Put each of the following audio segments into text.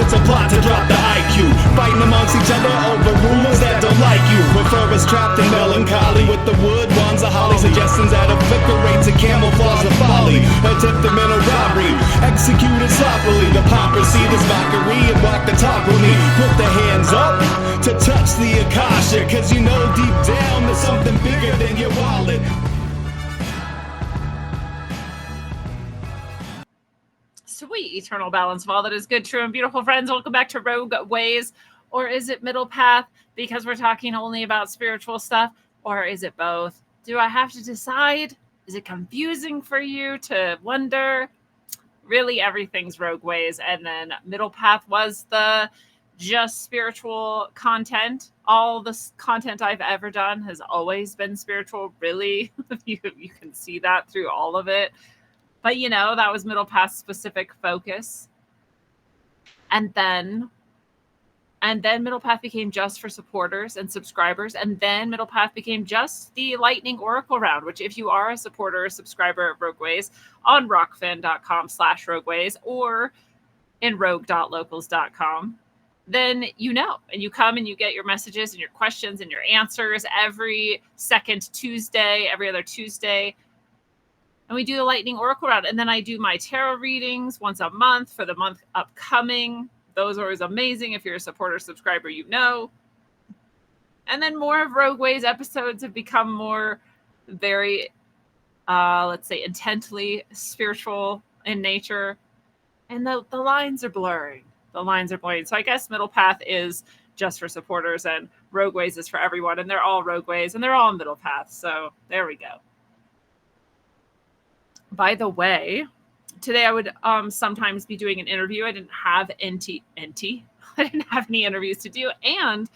it's a plot to drop the IQ. Fighting amongst each other over rumors that don't like you. Prefer us trapped in melancholy with the wood wands of holly. Suggestions that obliterate to camouflage the folly. Attempted mental robbery, executed sloppily. Hypocrisy, this mockery, and walk the talk with me. Put the hands up to touch the Akasha, cause you know deep down there's something bigger than your wallet. Sweet eternal balance of all that is good, true, and beautiful, friends. Welcome back to Rogue Ways. Or is it Middle Path because we're talking only about spiritual stuff? Or is it both? Do I have to decide? Is it confusing for you to wonder? Really, everything's Rogue Ways. And then Middle Path was the just spiritual content. All the content I've ever done has always been spiritual. Really, you can see that through all of it. But, you know, that was Middle Path specific focus. And then Middle Path became just for supporters and subscribers. And then Middle Path became just the Lightning Oracle round, which if you are a supporter or subscriber of Rogueways on rockfin.com/rogueways or in rogue.locals.com, then you know. And you come and you get your messages and your questions and your answers every second Tuesday, every other Tuesday. And we do the Lightning Oracle round. And then I do my tarot readings once a month for the month upcoming. Those are always amazing. If you're a supporter, subscriber, you know. And then more of Rogue Ways episodes have become more very, let's say, intently spiritual in nature. And the lines are blurring. The lines are blurring. So I guess Middle Path is just for supporters and Rogue Ways is for everyone. And they're all Rogue Ways and they're all Middle Path. So there we go. By the way, today I would sometimes be doing an interview. I didn't have I didn't have any interviews to do. And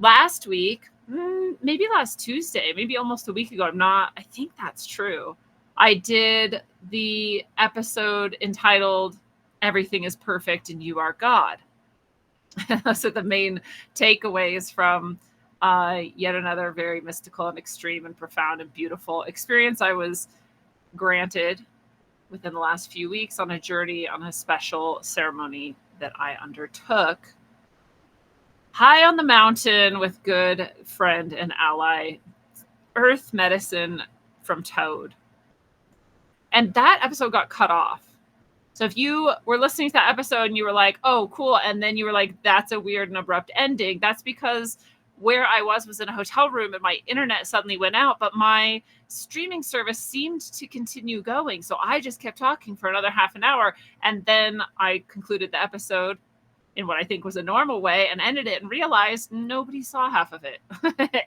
last week, maybe last Tuesday, maybe almost a week ago, I think that's true. I did the episode entitled Everything is Perfect and You Are God. So the main takeaways from yet another very mystical and extreme and profound and beautiful experience I was granted within the last few weeks on a journey on a special ceremony that I undertook high on the mountain with good friend and ally, Earth Medicine from Toad. And that episode got cut off. So if you were listening to that episode and you were like, oh, cool, and then you were like, that's a weird and abrupt ending, that's because where I was in a hotel room and my internet suddenly went out, but my streaming service seemed to continue going. So I just kept talking for another half an hour. And then I concluded the episode in what I think was a normal way and ended it and realized nobody saw half of it.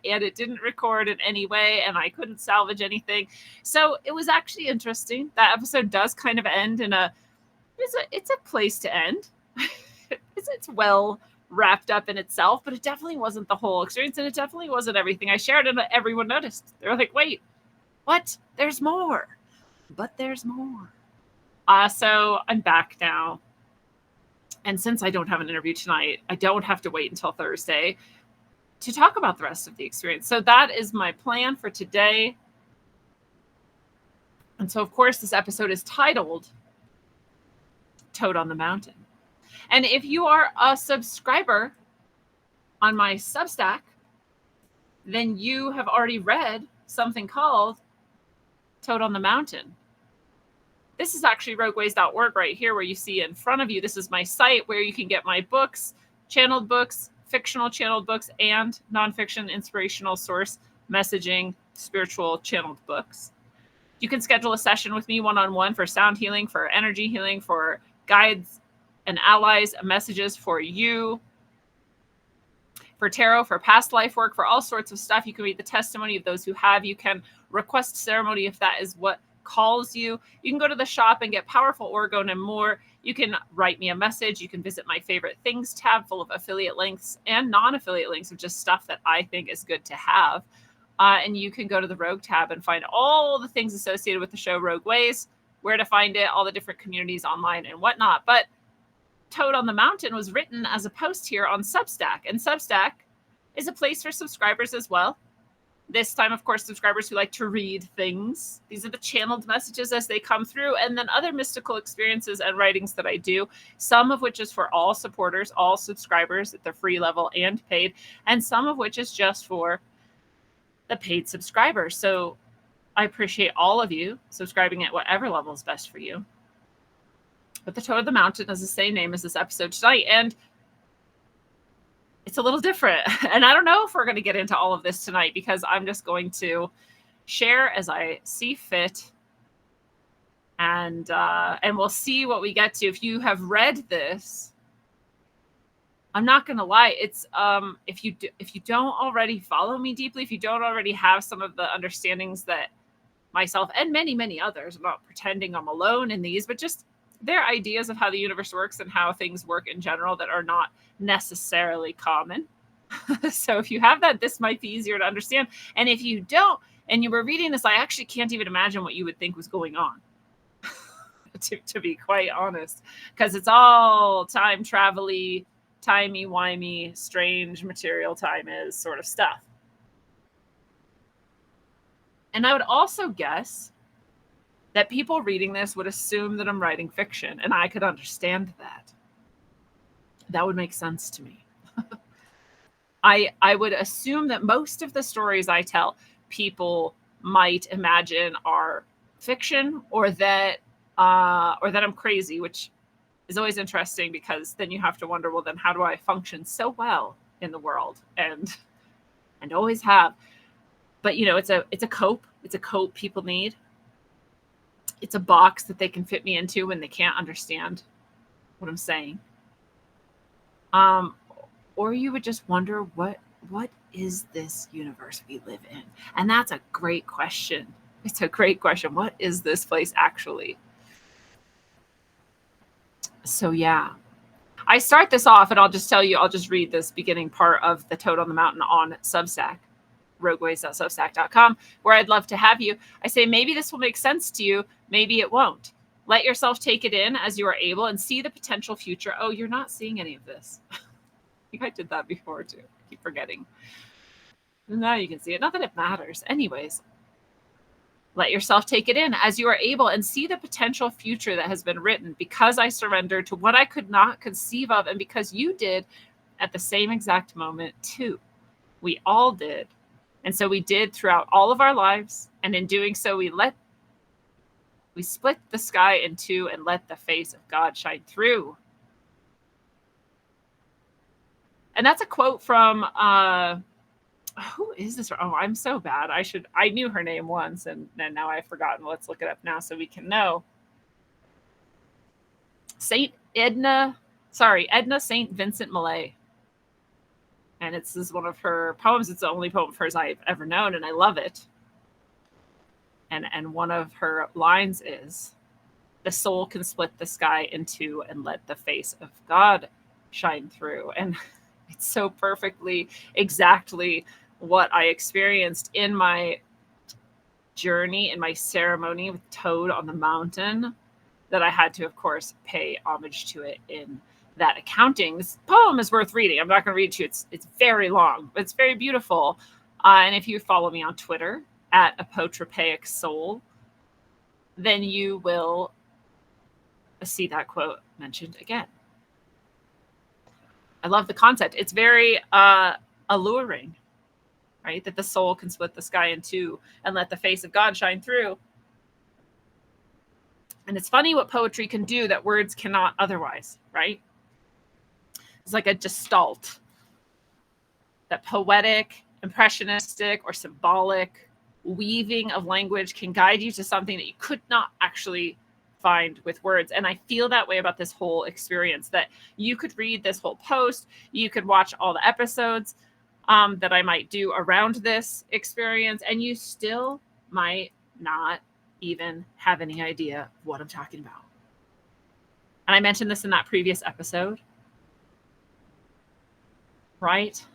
And it didn't record in any way and I couldn't salvage anything. So it was actually interesting. That episode does kind of end in it's a place to end. It's well wrapped up in itself, but it definitely wasn't the whole experience and it definitely wasn't everything I shared, and everyone noticed. They were like, wait, what? There's more. But there's more. So I'm back now. And since I don't have an interview tonight, I don't have to wait until Thursday to talk about the rest of the experience. So that is my plan for today. And so, of course, this episode is titled Toad on the Mountain. And if you are a subscriber on my Substack, then you have already read something called Toad on the Mountain. This is actually rogueways.org right here where you see in front of you. This is my site where you can get my books, channeled books, fictional channeled books, and nonfiction inspirational source messaging spiritual channeled books. You can schedule a session with me one-on-one for sound healing, for energy healing, for guides and allies, messages for you, for tarot, for past life work, for all sorts of stuff. You can read the testimony of those who have. You can request ceremony if that is what calls you. You can go to the shop and get powerful orgone and more. You can write me a message. You can visit my favorite things tab full of affiliate links and non-affiliate links of just stuff that I think is good to have. And you can go to the Rogue tab and find all the things associated with the show Rogue Ways, where to find it, all the different communities online and whatnot. But Toad on the Mountain was written as a post here on Substack. And Substack is a place for subscribers as well. This time, of course, subscribers who like to read things. These are the channeled messages as they come through, and then other mystical experiences and writings that I do, some of which is for all supporters, all subscribers at the free level and paid, and some of which is just for the paid subscribers. So I appreciate all of you subscribing at whatever level is best for you. But the Toad of the Mountain is the same name as this episode tonight, and it's a little different. And I don't know if we're going to get into all of this tonight, because I'm just going to share as I see fit, and we'll see what we get to. If you have read this, I'm not going to lie. It's if you don't already follow me deeply, if you don't already have some of the understandings that myself and many others, I'm not pretending I'm alone in these, but just their ideas of how the universe works and how things work in general that are not necessarily common. So if you have that, this might be easier to understand. And if you don't, and you were reading this, I actually can't even imagine what you would think was going on, to be quite honest, because it's all time travel-y, timey-wimey, strange material time is sort of stuff. And I would also guess that people reading this would assume that I'm writing fiction, and I could understand that. That would make sense to me. I would assume that most of the stories I tell, people might imagine are fiction, or that I'm crazy, which is always interesting, because then you have to wonder, well, then how do I function so well in the world, and always have. But it's a cope. It's a cope people need. It's a box that they can fit me into when they can't understand what I'm saying. Or you would just wonder, what is this universe we live in? And that's a great question. It's a great question. What is this place actually? So yeah, I start this off, and I'll just tell you, I'll just read this beginning part of The Toad on the Mountain on Substack, rogueways.substack.com, where I'd love to have you. I say, maybe this will make sense to you. Maybe it won't. Let yourself take it in as you are able and see the potential future. Oh, you're not seeing any of this. I think I did that before too. I keep forgetting. Now you can see it. Not that it matters. Anyways, let yourself take it in as you are able and see the potential future that has been written, because I surrendered to what I could not conceive of, and because you did at the same exact moment too. We all did. And so we did throughout all of our lives. And in doing so, we split the sky in two and let the face of God shine through. And that's a quote from, who is this? Oh, I'm so bad. I knew her name once, and now I've forgotten. Let's look it up now so we can know. Edna St. Vincent Millay. And this is one of her poems. It's the only poem of hers I've ever known, and I love it. And one of her lines is, "The soul can split the sky in two and let the face of God shine through." And it's so perfectly, exactly what I experienced in my journey, in my ceremony with Toad on the Mountain, that I had to, of course, pay homage to it in that accounting. This poem is worth reading. I'm not going to read it to you. It's very long, but it's very beautiful. And if you follow me on Twitter at Apotropaic Soul, then you will see that quote mentioned again. I love the concept. It's very alluring, right? That the soul can split the sky in two and let the face of God shine through. And it's funny what poetry can do that words cannot otherwise, right? It's like a gestalt. That poetic, impressionistic, or symbolic weaving of language can guide you to something that you could not actually find with words. And I feel that way about this whole experience, that you could read this whole post, you could watch all the episodes that I might do around this experience, and you still might not even have any idea what I'm talking about. And I mentioned this in that previous episode, right?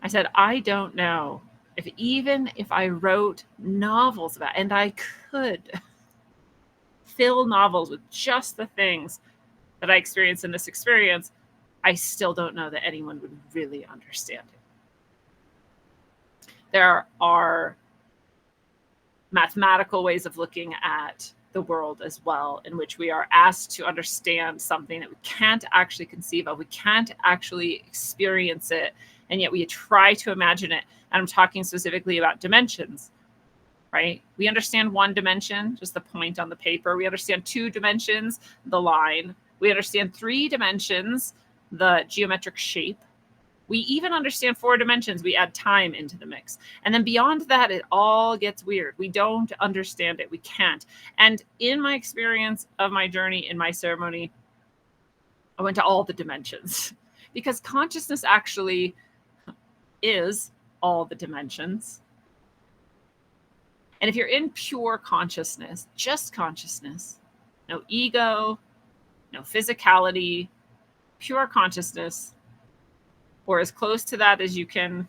I said, I don't know if I wrote novels about, and I could fill novels with just the things that I experienced in this experience, I still don't know that anyone would really understand it. There are mathematical ways of looking at the world as well, in which we are asked to understand something that we can't actually conceive of. We can't actually experience it, and yet we try to imagine it. And I'm talking specifically about dimensions, right? We understand one dimension, just the point on the paper. We understand 2 dimensions, the line. We understand 3 dimensions, the geometric shape. We even understand 4 dimensions. We add time into the mix. And then beyond that, it all gets weird. We don't understand it. We can't. And in my experience of my journey in my ceremony, I went to all the dimensions because consciousness actually is all the dimensions. And if you're in pure consciousness, just consciousness, no ego, no physicality, pure consciousness, or as close to that as you can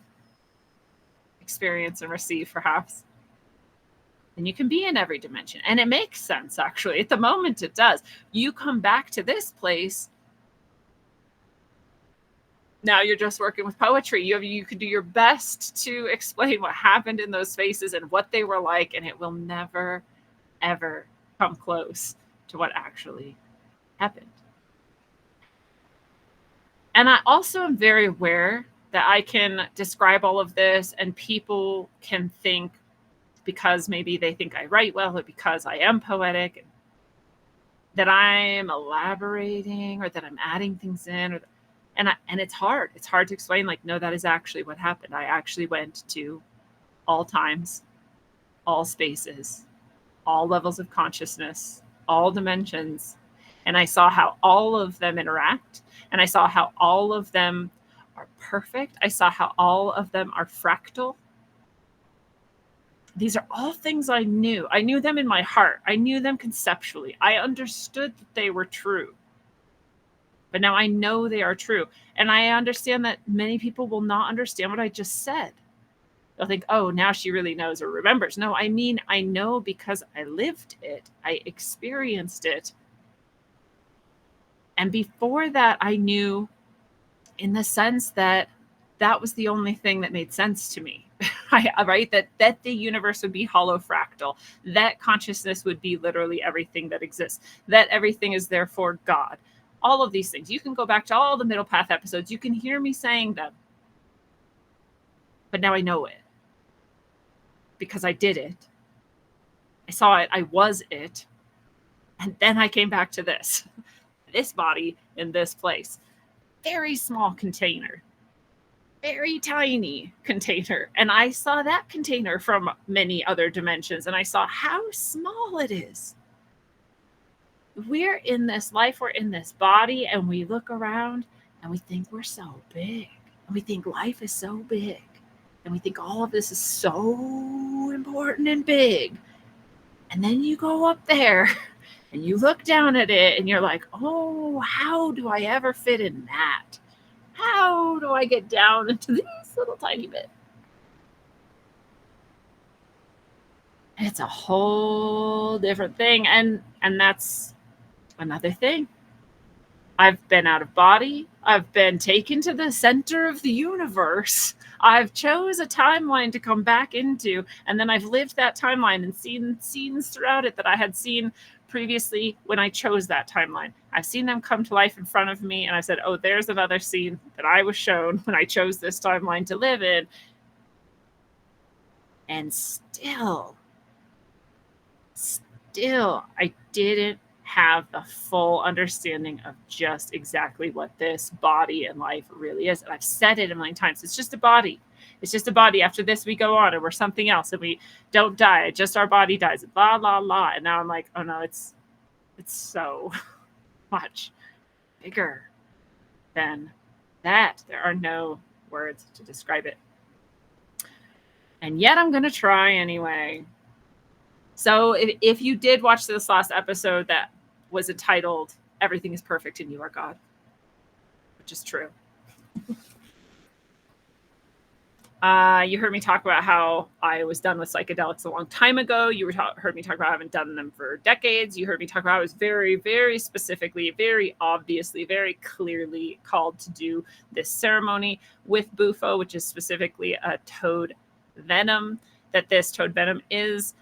experience and receive, perhaps, then you can be in every dimension. And it makes sense, actually. At the moment, it does. You come back to this place. Now you're just working with poetry. You can do your best to explain what happened in those spaces and what they were like, and it will never, ever come close to what actually happened. And I also am very aware that I can describe all of this and people can think, because maybe they think I write well or because I am poetic, that I'm elaborating or that I'm adding things in. And it's hard. It's hard to explain, like, no, that is actually what happened. I actually went to all times, all spaces, all levels of consciousness, all dimensions. And I saw how all of them interact. And I saw how all of them are perfect. I saw how all of them are fractal. These are all things I knew. I knew them in my heart. I knew them conceptually. I understood that they were true. But now I know they are true. And I understand that many people will not understand what I just said. They'll think, oh, now she really knows or remembers. No, I mean, I know because I lived it. I experienced it. And before that, I knew in the sense that that was the only thing that made sense to me, right? That the universe would be hollow fractal, that consciousness would be literally everything that exists, that everything is therefore God. All of these things. You can go back to all the Middle Path episodes. You can hear me saying them. But now I know it because I did it. I saw it. I was it. And then I came back to this body in this place. Very small container, very tiny container. And I saw that container from many other dimensions. And I saw how small it is. We're in this life, we're in this body, and we look around and we think we're so big. And we think life is so big. And we think all of this is so important and big. And then you go up there and you look down at it and you're like, oh, how do I ever fit in that? How do I get down into this little tiny bit? It's a whole different thing. And that's another thing. I've been out of body. I've been taken to the center of the universe. I've chose a timeline to come back into. And then I've lived that timeline and seen scenes throughout it that I had seen previously when I chose that timeline. I've seen them come to life in front of me. And I said, oh, there's another scene that I was shown when I chose this timeline to live in. And still, I didn't have the full understanding of just exactly what this body and life really is. And I've said it a million times. It's just a body. It's just a body. After this, we go on and we're something else and we don't die. Just our body dies. Blah, blah, blah. And now I'm like, oh no, it's so much bigger than that. There are no words to describe it. And yet I'm going to try anyway. So if you did watch this last episode that was entitled Everything is Perfect and You Are God, which is true. You heard me talk about how I was done with psychedelics a long time ago. You heard me talk about I haven't done them for decades. You heard me talk about I was very, very specifically, very obviously, very clearly called to do this ceremony with Bufo, which is specifically a toad venom, that this toad venom is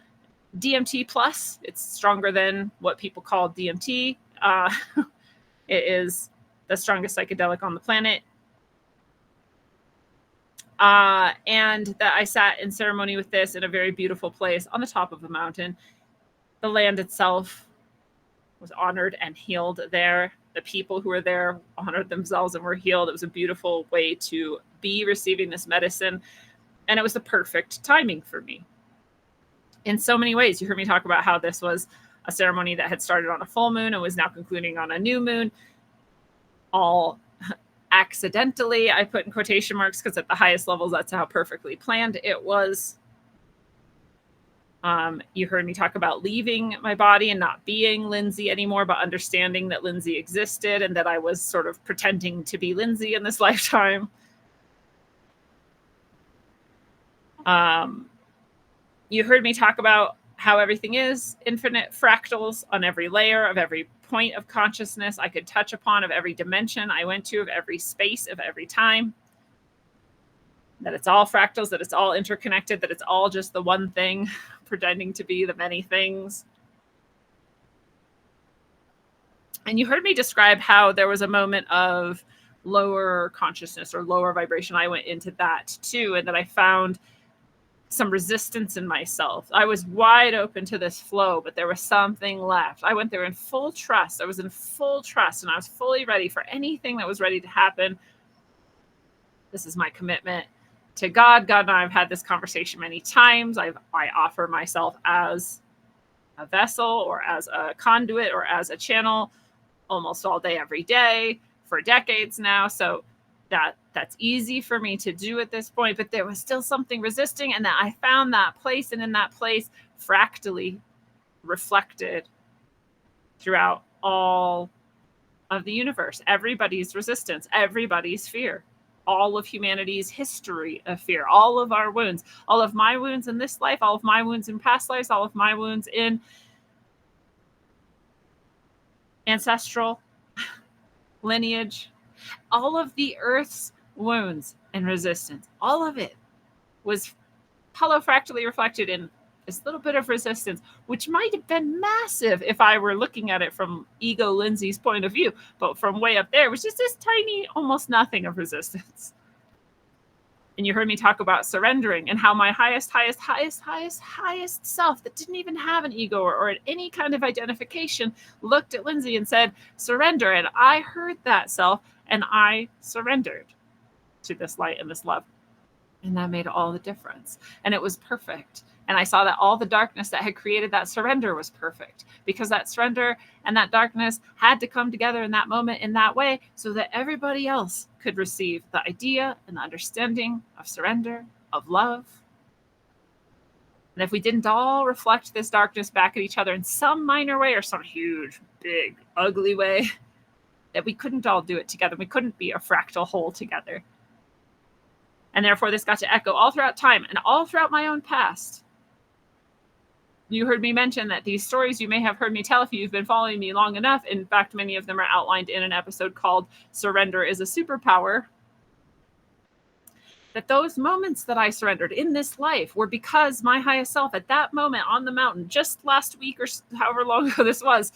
DMT plus. It's stronger than what people call DMT. It is the strongest psychedelic on the planet. And that I sat in ceremony with this in a very beautiful place on the top of a mountain. The land itself was honored and healed there. The people who were there honored themselves and were healed. It was a beautiful way to be receiving this medicine. And it was the perfect timing for me in so many ways. You heard me talk about how this was a ceremony that had started on a full moon and was now concluding on a new moon. All accidentally, I put in quotation marks because at the highest levels, that's how perfectly planned it was. You heard me talk about leaving my body and not being Lindsay anymore, but understanding that Lindsay existed and that I was sort of pretending to be Lindsay in this lifetime. You heard me talk about how everything is infinite fractals on every layer of every point of consciousness I could touch upon, of every dimension I went to, of every space, of every time. That it's all fractals, that it's all interconnected, that it's all just the one thing pretending to be the many things. And you heard me describe how there was a moment of lower consciousness or lower vibration. I went into that too, and that I found some resistance in myself. I was wide open to this flow, but there was something left. I went there in full trust. I was in full trust, and I was fully ready for anything that was ready to happen. This is my commitment to God. God and I have had this conversation many times. I offer myself as a vessel or as a conduit or as a channel almost all day, every day for decades now. So that's easy for me to do at this point, but there was still something resisting, and that I found that place, and in that place fractally reflected throughout all of the universe, everybody's resistance, everybody's fear, all of humanity's history of fear, all of our wounds, all of my wounds in this life, all of my wounds in past lives, all of my wounds in ancestral lineage, all of the earth's wounds and resistance, all of it was holofractally reflected in this little bit of resistance, which might have been massive if I were looking at it from ego Lindsay's point of view, but from way up there, it was just this tiny, almost nothing of resistance. And you heard me talk about surrendering and how my highest self that didn't even have an ego or any kind of identification looked at Lindsay and said, surrender. And I heard that self and I surrendered to this light and this love. And that made all the difference. And it was perfect. And I saw that all the darkness that had created that surrender was perfect, because that surrender and that darkness had to come together in that moment in that way so that everybody else could receive the idea and the understanding of surrender, of love. And if we didn't all reflect this darkness back at each other in some minor way or some huge, big, ugly way, that we couldn't all do it together. We couldn't be a fractal whole together. And therefore, this got to echo all throughout time and all throughout my own past. You heard me mention that these stories you may have heard me tell if you've been following me long enough. In fact, many of them are outlined in an episode called Surrender is a Superpower. That those moments that I surrendered in this life were because my highest self at that moment on the mountain, just last week or however long ago this was,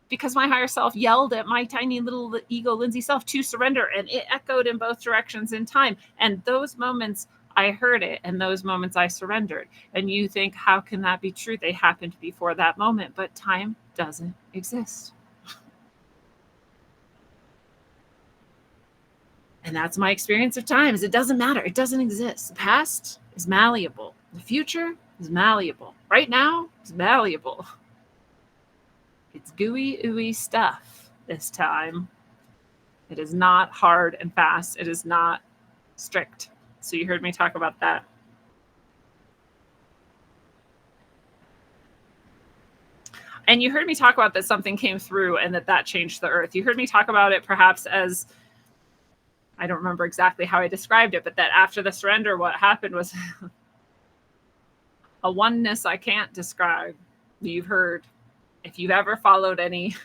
because my higher self yelled at my tiny little ego Lindsay self to surrender, and it echoed in both directions in time. And those moments I heard it, and those moments I surrendered. And you think, how can that be true? They happened before that moment, but time doesn't exist. And that's my experience of time, is it doesn't matter. It doesn't exist. The past is malleable. The future is malleable. Right now is malleable. It's gooey, ooey stuff this time. It is not hard and fast. It is not strict. So you heard me talk about that. And you heard me talk about that something came through and that changed the earth. You heard me talk about it perhaps as, I don't remember exactly how I described it, but that after the surrender, what happened was a oneness I can't describe. You've heard, if you've ever followed any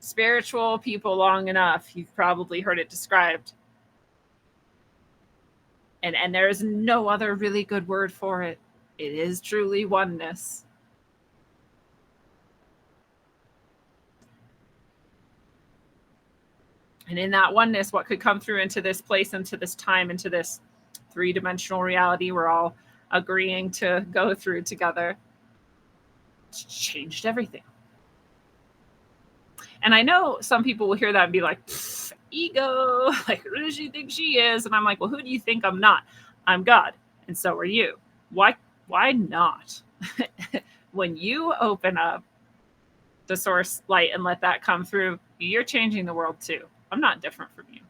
spiritual people long enough, you've probably heard it described. And there is no other really good word for it. It is truly oneness. And in that oneness, what could come through into this place, into this time, into this three-dimensional reality we're all agreeing to go through together, changed everything. And I know some people will hear that and be like, ego, like, who does she think she is? And I'm like, well, who do you think I'm not? I'm God, and so are you. Why not? When you open up the source light and let that come through, you're changing the world too. I'm not different from you.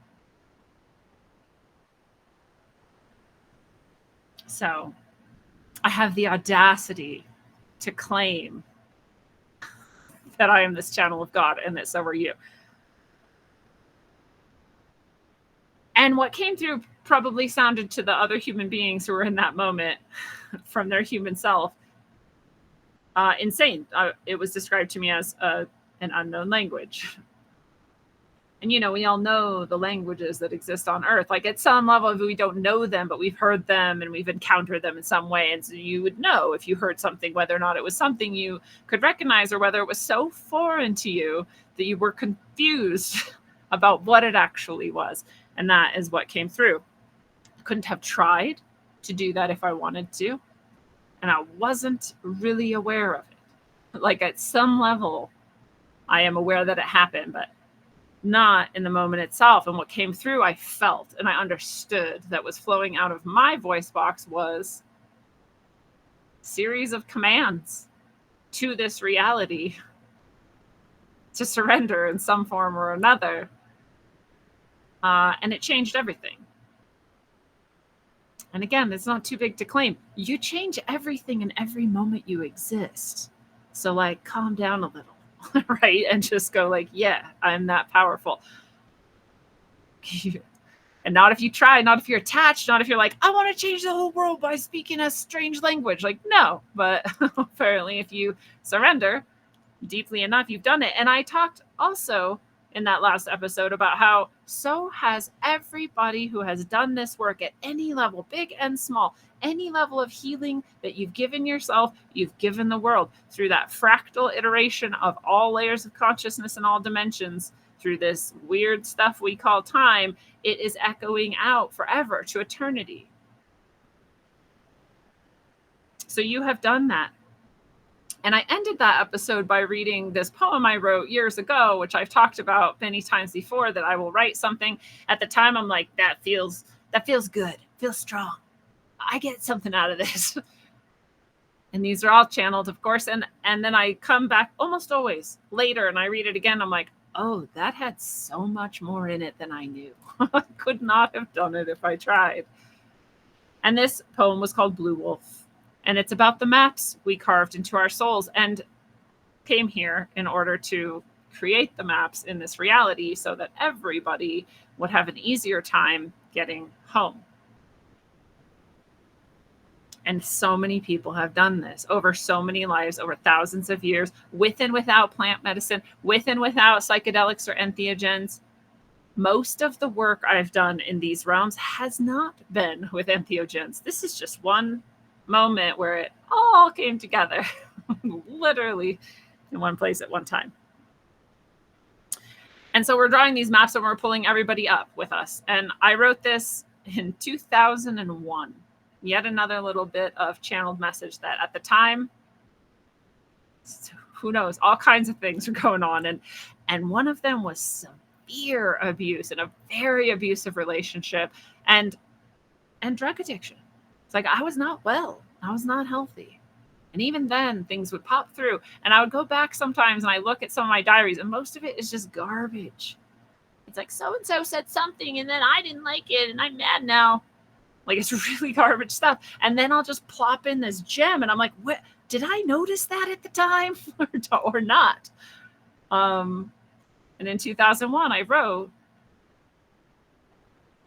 So I have the audacity to claim that I am this channel of God and that so are you. And what came through probably sounded to the other human beings who were in that moment from their human self insane. It was described to me as an unknown language. And, you know, we all know the languages that exist on Earth. Like, at some level, we don't know them, but we've heard them and we've encountered them in some way. And so you would know if you heard something, whether or not it was something you could recognize or whether it was so foreign to you that you were confused about what it actually was. And that is what came through. I couldn't have tried to do that if I wanted to. And I wasn't really aware of it. Like, at some level, I am aware that it happened, but not in the moment itself. And what came through, I felt and I understood that was flowing out of my voice box was a series of commands to this reality to surrender in some form or another. And it changed everything. And again, it's not too big to claim. You change everything in every moment you exist. So, like, calm down a little. Right? And just go like, yeah, I'm that powerful. And not if you try, not if you're attached, not if you're like, I want to change the whole world by speaking a strange language. Like, no. But apparently if you surrender deeply enough, you've done it. And I talked also in that last episode about how so has everybody who has done this work at any level, big and small, any level of healing that you've given yourself, you've given the world through that fractal iteration of all layers of consciousness and all dimensions through this weird stuff we call time. It is echoing out forever to eternity. So you have done that. And I ended that episode by reading this poem I wrote years ago, which I've talked about many times before, that I will write something. At the time, I'm like, that feels good, feels strong. I get something out of this. And these are all channeled, of course. And then I come back almost always later and I read it again. I'm like, oh, that had so much more in it than I knew. I could not have done it if I tried. And this poem was called Blue Wolf. And it's about the maps we carved into our souls and came here in order to create the maps in this reality so that everybody would have an easier time getting home. And so many people have done this over so many lives, over thousands of years, with and without plant medicine, with and without psychedelics or entheogens. Most of the work I've done in these realms has not been with entheogens. This is just one moment where it all came together, literally in one place at one time. And so we're drawing these maps and we're pulling everybody up with us. And I wrote this in 2001. Yet another little bit of channeled message that at the time, who knows, all kinds of things were going on. And one of them was severe abuse in a very abusive relationship and drug addiction. It's like, I was not well. I was not healthy. And even then, things would pop through. And I would go back sometimes and I look at some of my diaries and most of it is just garbage. It's like, so-and-so said something and then I didn't like it and I'm mad now. Like, it's really garbage stuff. And then I'll just plop in this gem and I'm like, what? Did I notice that at the time or not? And in 2001, I wrote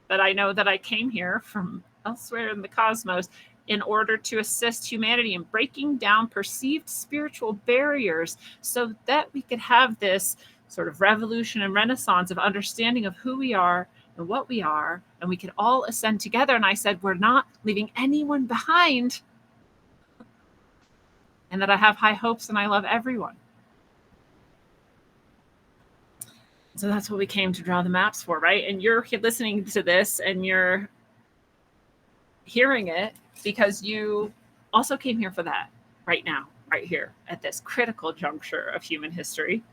that I know that I came here from elsewhere in the cosmos in order to assist humanity in breaking down perceived spiritual barriers so that we could have this sort of revolution and renaissance of understanding of who we are and what we are, and we could all ascend together. And I said, we're not leaving anyone behind, and that I have high hopes and I love everyone. So that's what we came to draw the maps for, right? And you're listening to this and you're hearing it because you also came here for that right now, right here at this critical juncture of human history.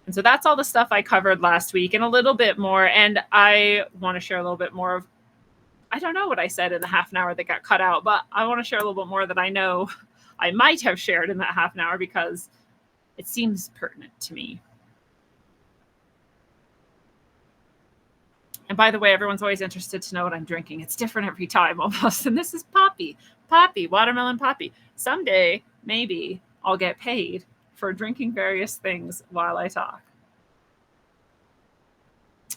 And so that's all the stuff I covered last week and a little bit more. And I want to share a little bit more of, I don't know what I said in the half an hour that got cut out, but I want to share a little bit more that I know I might have shared in that half an hour because it seems pertinent to me. And by the way, everyone's always interested to know what I'm drinking. It's different every time almost. And this is Poppy, watermelon Poppy. Someday, maybe I'll get paid for drinking various things while I talk.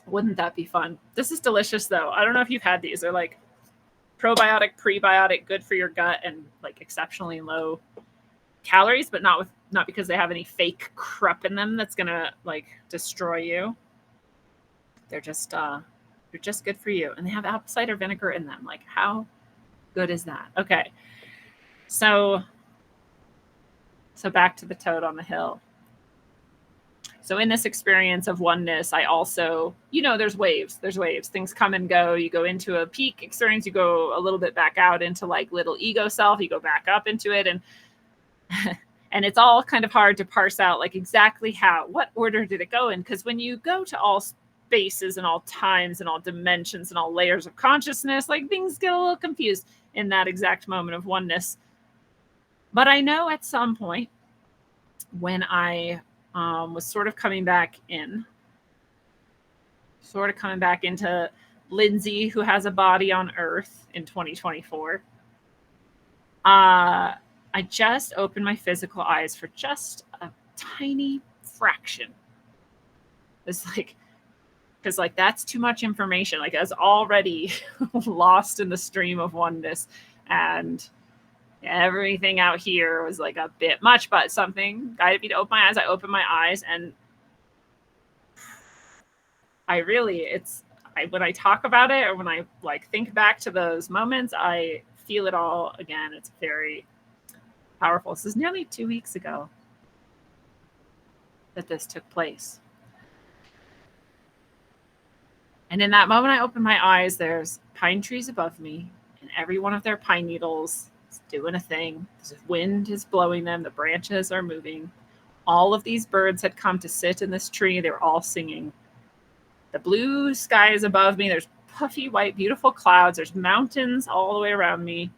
Wouldn't that be fun? This is delicious though. I don't know if you've had these. They're like probiotic, prebiotic, good for your gut, and like exceptionally low calories, but not because they have any fake crap in them that's gonna like destroy you. They're just good for you. And they have apple cider vinegar in them. Like, how good is that? Okay. So back to the toad on the hill. So in this experience of oneness, I also, there's waves. Things come and go. You go into a peak experience. You go a little bit back out into like little ego self. You go back up into it. And and it's all kind of hard to parse out like exactly what order did it go in? Because when you go to all spaces and all times and all dimensions and all layers of consciousness, like things get a little confused in that exact moment of oneness. But I know at some point when I was sort of coming back into Lindsay, who has a body on Earth in 2024, I just opened my physical eyes for just a tiny fraction. It's like, because like that's too much information. Like I was already lost in the stream of oneness, and everything out here was like a bit much, but something guided me to open my eyes. I opened my eyes, and when I talk about it, or when I like think back to those moments, I feel it all again. It's very powerful. This is nearly 2 weeks ago that this took place. And in that moment I opened my eyes, there's pine trees above me, and every one of their pine needles is doing a thing. The wind is blowing them. The branches are moving. All of these birds had come to sit in this tree. They were all singing. The blue sky is above me. There's puffy white, beautiful clouds. There's mountains all the way around me.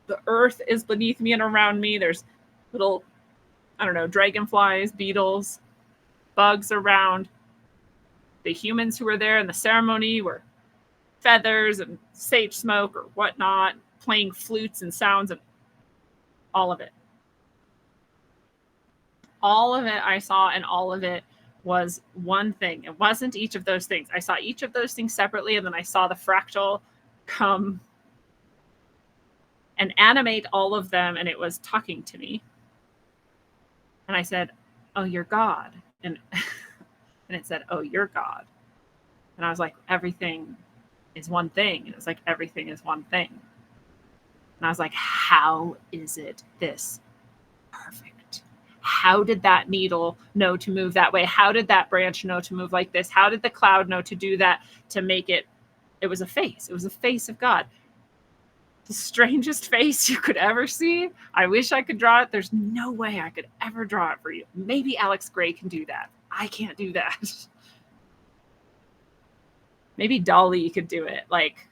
The earth is beneath me and around me. There's little, dragonflies, beetles, bugs around. The humans who were there in the ceremony were feathers and sage smoke or whatnot, playing flutes and sounds, and all of it. All of it I saw, and all of it was one thing. It wasn't each of those things. I saw each of those things separately, and then I saw the fractal come and animate all of them, and it was talking to me. And I said, "Oh, you're God." And it said, "Oh, you're God." And I was like, everything is one thing. And it was like, everything is one thing. And I was like, how is it this perfect? How did that needle know to move that way? How did that branch know to move like this? How did the cloud know to do that, to make it? It was a face. It was a face of God. The strangest face you could ever see. I wish I could draw it. There's no way I could ever draw it for you. Maybe Alex Gray can do that. I can't do that. Maybe Dolly could do it. Like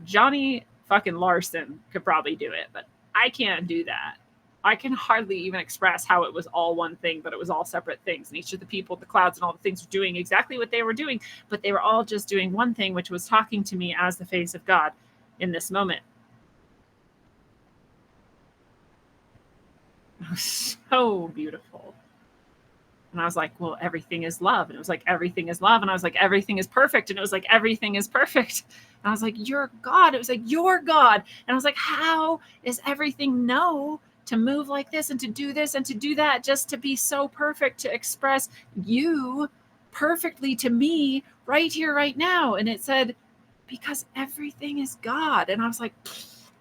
Johnny fucking Larson could probably do it, but I can't do that. I can hardly even express how it was all one thing, but it was all separate things. And each of the people, the clouds, and all the things were doing exactly what they were doing, but they were all just doing one thing, which was talking to me as the face of God in this moment. It was so beautiful. And I was like, well, everything is love. And it was like, everything is love. And I was like, everything is perfect. And it was like, everything is perfect. And I was like, you're God. It was like, you're God. And I was like, how is everything know to move like this and to do this and to do that, just to be so perfect, to express you perfectly to me right here, right now. And it said, because everything is God. And I was like,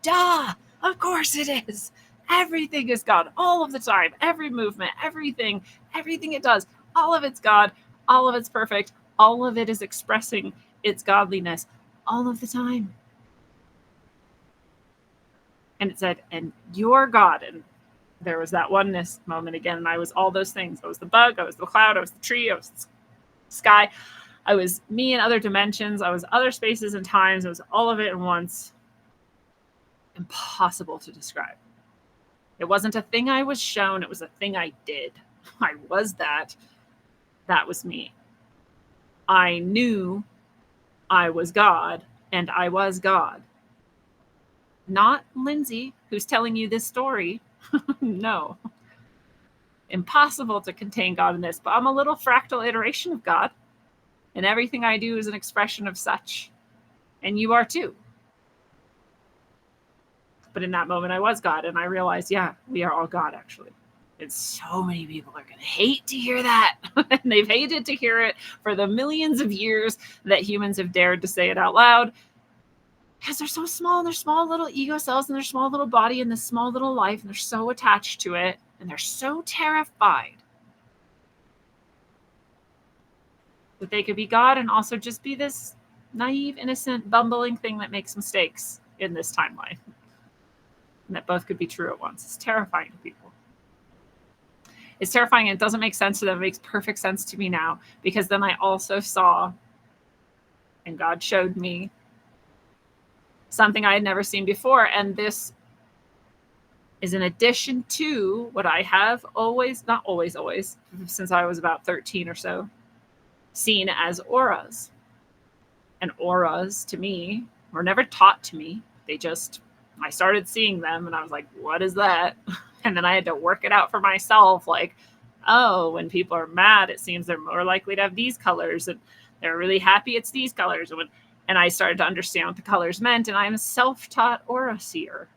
duh, of course it is. Everything is God all of the time. Every movement, everything it does, all of it's God, all of it's perfect, all of it is expressing its godliness all of the time. And it said, and you're God. And there was that oneness moment again. And I was all those things. I was the bug, I was the cloud, I was the tree, I was the sky. I was me in other dimensions. I was other spaces and times. I was all of it at once. Impossible to describe. It wasn't a thing I was shown. It was a thing I did. I was that. That was me. I knew I was God, and I was God. Not Lindsay, who's telling you this story. No. Impossible to contain God in this, but I'm a little fractal iteration of God, and everything I do is an expression of such. And you are too. But in that moment, I was God, and I realized, yeah, we are all God, actually. And so many people are going to hate to hear that. And they've hated to hear it for the millions of years that humans have dared to say it out loud. Because they're so small, and their small little ego cells, and their small little body, and this small little life, and they're so attached to it, and they're so terrified that they could be God and also just be this naive, innocent, bumbling thing that makes mistakes in this timeline. And that both could be true at once. It's terrifying to people. It's terrifying, and it doesn't make sense to them. It makes perfect sense to me now, because then I also saw, and God showed me, something I had never seen before. And this is in addition to what I have always, not always, since I was about 13 or so, seen as auras. And auras, to me, were never taught to me. I started seeing them, and I was like, what is that? And then I had to work it out for myself. Like, oh, when people are mad, it seems they're more likely to have these colors, and they're really happy it's these colors. And I started to understand what the colors meant, and I'm a self-taught aura seer.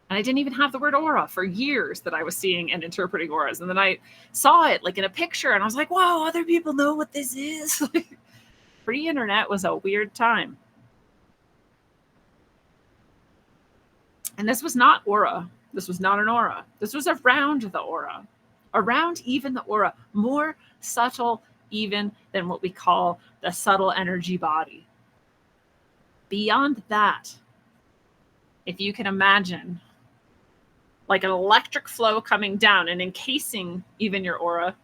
And I didn't even have the word aura for years that I was seeing and interpreting auras. And then I saw it like in a picture, and I was like, wow, other people know what this is. Pre-internet was a weird time. And this was not aura. This was not an aura. This was around the aura. Around even the aura. More subtle even than what we call the subtle energy body. Beyond that, if you can imagine, like an electric flow coming down and encasing even your aura,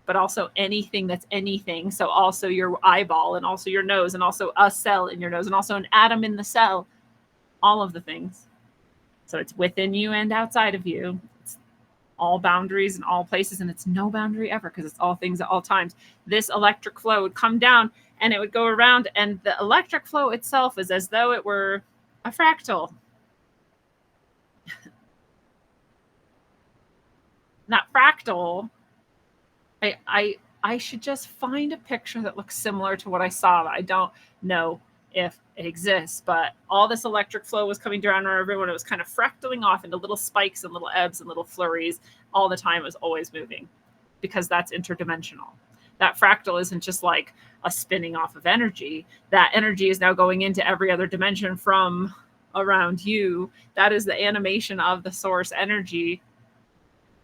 but also anything that's anything. So also your eyeball, and also your nose, and also a cell in your nose, and also an atom in the cell. All of the things. So it's within you and outside of you. It's all boundaries and all places, and it's no boundary ever, because it's all things at all times. This electric flow would come down, and it would go around, and the electric flow itself is as though it were a fractal. That fractal, I should just find a picture that looks similar to what I saw. I don't know if it exists, but all this electric flow was coming down on everyone. It was kind of fractaling off into little spikes and little ebbs and little flurries all the time. It was always moving, because that's interdimensional. That fractal isn't just like a spinning off of energy. That energy is now going into every other dimension from around you. That is the animation of the source energy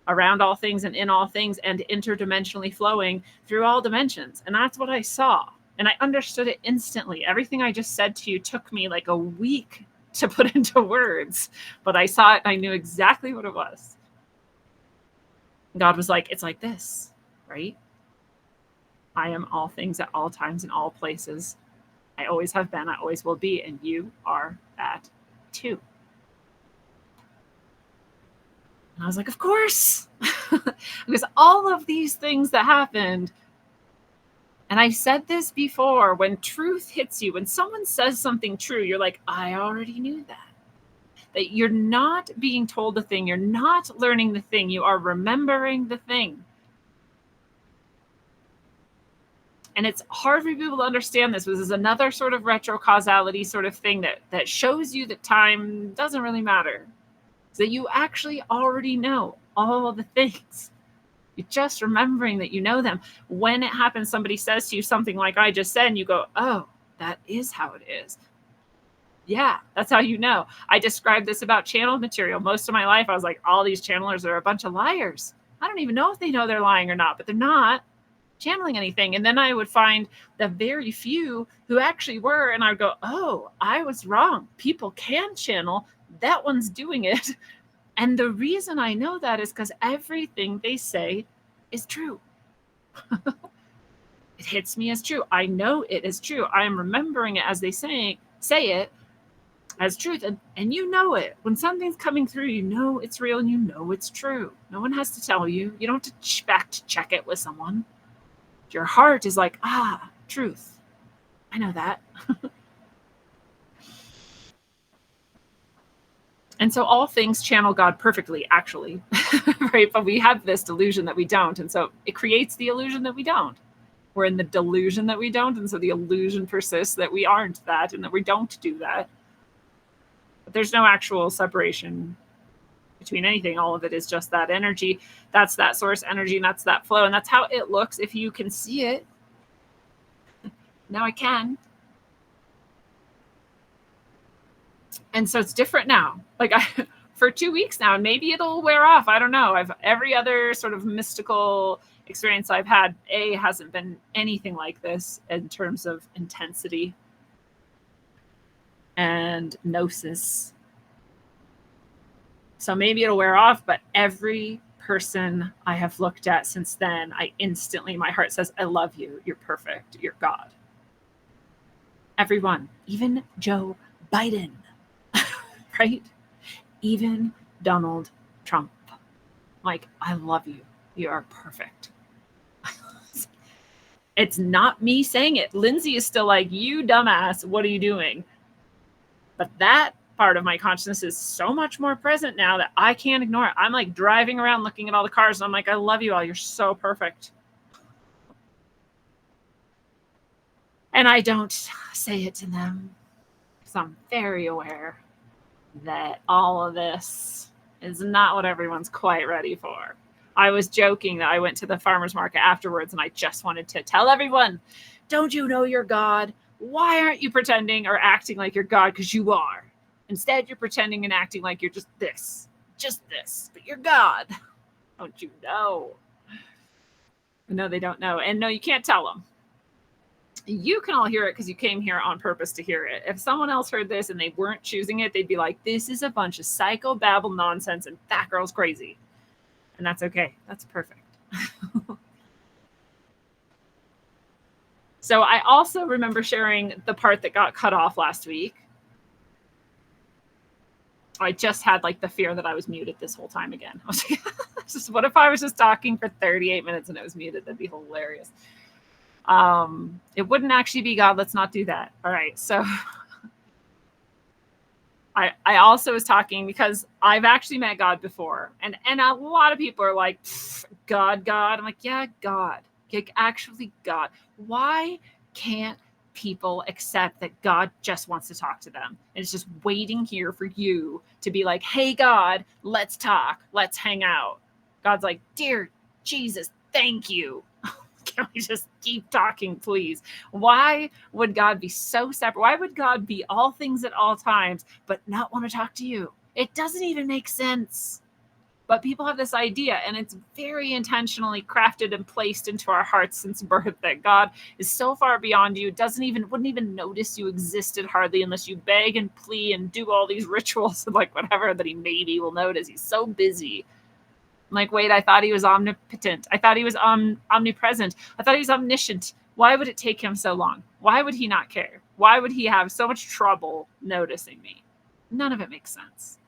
around all things and in all things, and interdimensionally flowing through all dimensions. And that's what I saw. And I understood it instantly. Everything I just said to you took me like a week to put into words, but I saw it and I knew exactly what it was. God was like, it's like this, right? I am all things at all times in all places. I always have been, I always will be, and you are that too. And I was like, of course. Because all of these things that happened, and I said this before, when truth hits you, when someone says something true, you're like, I already knew that. That you're not being told the thing. You're not learning the thing. You are remembering the thing. And it's hard for people to understand this. This is another sort of retro causality sort of thing that shows you that time doesn't really matter. So that you actually already know all of the things. You're just remembering that you know them. When it happens, somebody says to you something like I just said, and you go, oh, that is how it is. Yeah, that's how you know. I described this about channeled material. Most of my life, I was like, all these channelers are a bunch of liars. I don't even know if they know they're lying or not, but they're not channeling anything. And then I would find the very few who actually were, and I would go, oh, I was wrong. People can channel. That one's doing it. And the reason I know that is because everything they say is true. It hits me as true. I know it is true. I am remembering it as they say it as truth. And you know it. When something's coming through, you know it's real and you know it's true. No one has to tell you. You don't have to fact check it with someone. Your heart is like, truth. I know that. And so all things channel God perfectly, actually, right? But we have this delusion that we don't. And so it creates the illusion that we don't. We're in the delusion that we don't. And so the illusion persists that we aren't that and that we don't do that. But there's no actual separation between anything. All of it is just that energy. That's that source energy, and that's that flow. And that's how it looks if you can see it. Now I can. And so it's different now. Like for 2 weeks now, and maybe it'll wear off. I don't know. Every other sort of mystical experience I've had, hasn't been anything like this in terms of intensity and gnosis. So maybe it'll wear off, but every person I have looked at since then, my heart says, I love you. You're perfect. You're God. Everyone, even Joe Biden. Right? Even Donald Trump. Like, I love you. You are perfect. It's not me saying it. Lindsay is still like, you dumbass, what are you doing? But that part of my consciousness is so much more present now that I can't ignore it. I'm like driving around looking at all the cars and I'm like, I love you all. You're so perfect. And I don't say it to them because I'm very aware that all of this is not what everyone's quite ready for. I was joking that I went to the farmer's market afterwards and I just wanted to tell everyone, don't you know you're God? Why aren't you pretending or acting like you're God? Because you are. Instead, you're pretending and acting like you're just this, but you're God. Don't you know? No, they don't know. And no, you can't tell them. You can all hear it because you came here on purpose to hear it. If someone else heard this and they weren't choosing it, they'd be like, this is a bunch of psychobabble nonsense and that girl's crazy. And that's okay. That's perfect. So I also remember sharing the part that got cut off last week. I just had like the fear that I was muted this whole time again. I was like, what if I was just talking for 38 minutes and it was muted? That'd be hilarious. It wouldn't actually be God. Let's not do that. All right. So I also was talking because I've actually met God before. And a lot of people are like, God. I'm like, yeah, God. Like, actually God. Why can't people accept that God just wants to talk to them? And it's just waiting here for you to be like, hey, God, let's talk. Let's hang out. God's like, dear Jesus, thank you. Can we just keep talking, please? Why would God be so separate? Why would God be all things at all times, but not want to talk to you? It doesn't even make sense. But people have this idea, and it's very intentionally crafted and placed into our hearts since birth that God is so far beyond you, wouldn't even notice you existed hardly unless you beg and plead and do all these rituals and like whatever that he maybe will notice. He's so busy. I'm like, wait, I thought he was omnipotent. I thought he was omnipresent. I thought he was omniscient. Why would it take him so long? Why would he not care? Why would he have so much trouble noticing me? None of it makes sense.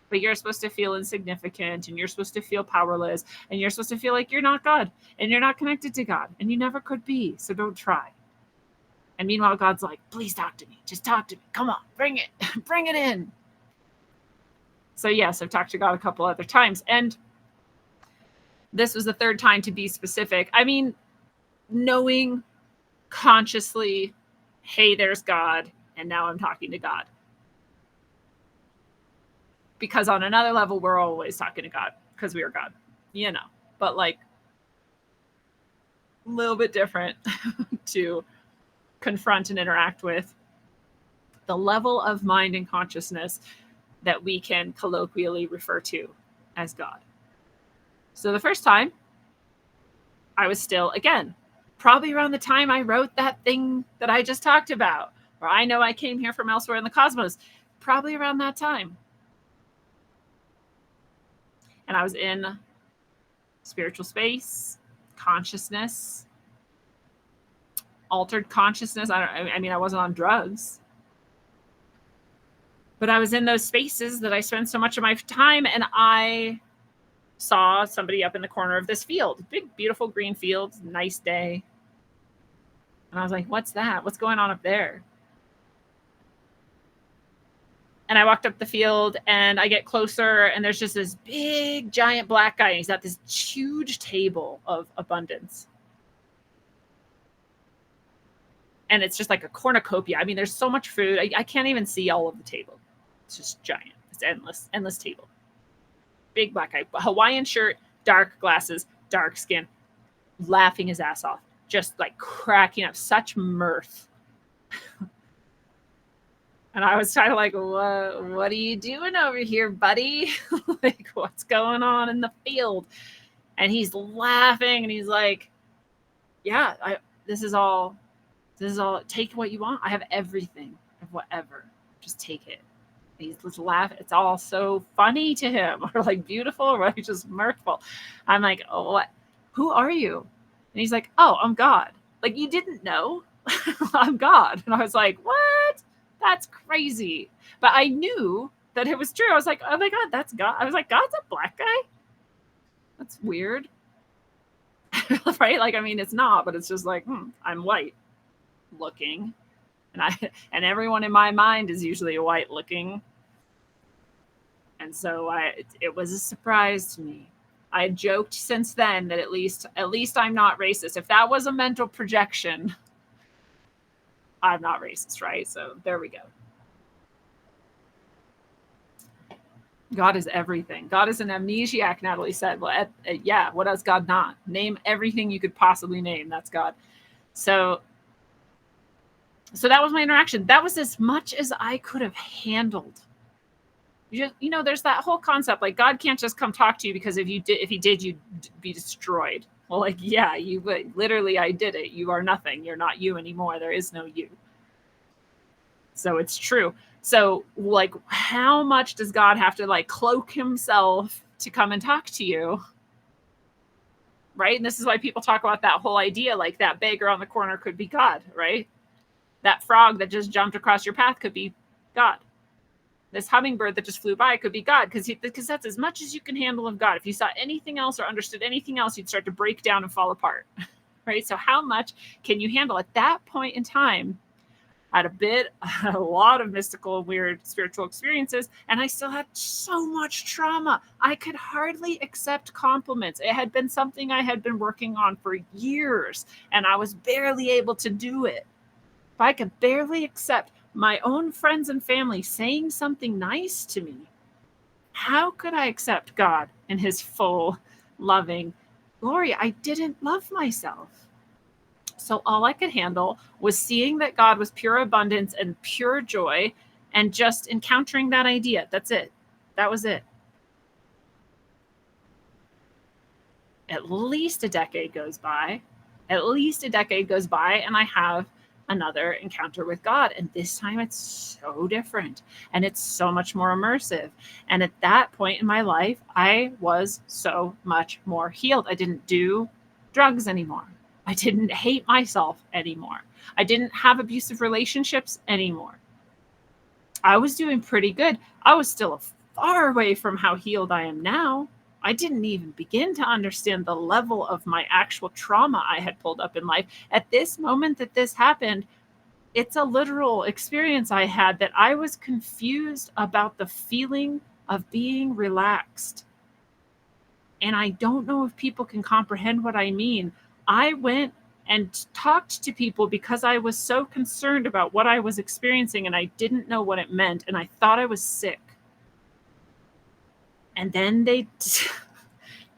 But you're supposed to feel insignificant, and you're supposed to feel powerless, and you're supposed to feel like you're not God, and you're not connected to God, and you never could be, so don't try. And meanwhile, God's like, please talk to me. Just talk to me. Come on, bring it. Bring it in. So yes, I've talked to God a couple other times, and this was the third time to be specific. I mean, knowing consciously, hey, there's God, and now I'm talking to God. Because on another level, we're always talking to God because we are God, you know. But like little bit different to confront and interact with the level of mind and consciousness that we can colloquially refer to as God. So the first time, I was still, again, probably around the time I wrote that thing that I just talked about, or I know I came here from elsewhere in the cosmos, probably around that time. And I was in spiritual space, consciousness, altered consciousness. I mean, I wasn't on drugs, but I was in those spaces that I spend so much of my time, and I saw somebody up in the corner of this field, big, beautiful green field, nice day. And I was like, what's that? What's going on up there? And I walked up the field and I get closer, and there's just this big, giant black guy. And he's at this huge table of abundance. And it's just like a cornucopia. I mean, there's so much food. I can't even see all of the table. It's just giant. It's endless table. Big black guy, Hawaiian shirt, dark glasses, dark skin, laughing his ass off, just like cracking up, such mirth. And I was kind of like, what are you doing over here, buddy? Like, what's going on in the field? And he's laughing, and he's like, yeah, this is all, take what you want. I have everything of whatever. Just take it. He's just laughing. It's all so funny to him, or like beautiful, or like just mirthful. I'm like, oh, what? Who are you? And he's like, oh, I'm God. Like, you didn't know? I'm God. And I was like, what? That's crazy. But I knew that it was true. I was like, oh my God, that's God. I was like, God's a black guy? That's weird. Right? Like, I mean, it's not, but it's just like, I'm white looking. And everyone in my mind is usually white looking. And so it was a surprise to me. I joked since then that at least I'm not racist. If that was a mental projection, I'm not racist, right? So there we go. God is everything. God is an amnesiac, Natalie said. Well, yeah, what is God not? Name everything you could possibly name. That's God. So that was my interaction. That was as much as I could have handled. There's that whole concept, like God can't just come talk to you, because if he did, you'd be destroyed. Well, like, yeah, you would. Literally, I did it. You are nothing. You're not you anymore. There is no you. So it's true. So, like, how much does God have to, like, cloak himself to come and talk to you? Right? And this is why people talk about that whole idea, like that beggar on the corner could be God, right? That frog that just jumped across your path could be God. This hummingbird that just flew by could be God, because that's as much as you can handle of God. If you saw anything else or understood anything else, you'd start to break down and fall apart, right? So how much can you handle at that point in time? I had a lot of mystical, weird spiritual experiences, and I still had so much trauma. I could hardly accept compliments. It had been something I had been working on for years, and I was barely able to do it. If I could barely accept my own friends and family saying something nice to me, how could I accept God in his full loving glory? I didn't love myself. So all I could handle was seeing that God was pure abundance and pure joy, and just encountering that idea. That's it. That was it. At least a decade goes by, and I have another encounter with God. And this time it's so different, and it's so much more immersive. And at that point in my life, I was so much more healed. I didn't do drugs anymore. I didn't hate myself anymore. I didn't have abusive relationships anymore. I was doing pretty good. I was still far away from how healed I am now. I didn't even begin to understand the level of my actual trauma I had pulled up in life. At this moment that this happened, it's a literal experience I had, that I was confused about the feeling of being relaxed. And I don't know if people can comprehend what I mean. I went and talked to people because I was so concerned about what I was experiencing, and I didn't know what it meant, and I thought I was sick. And then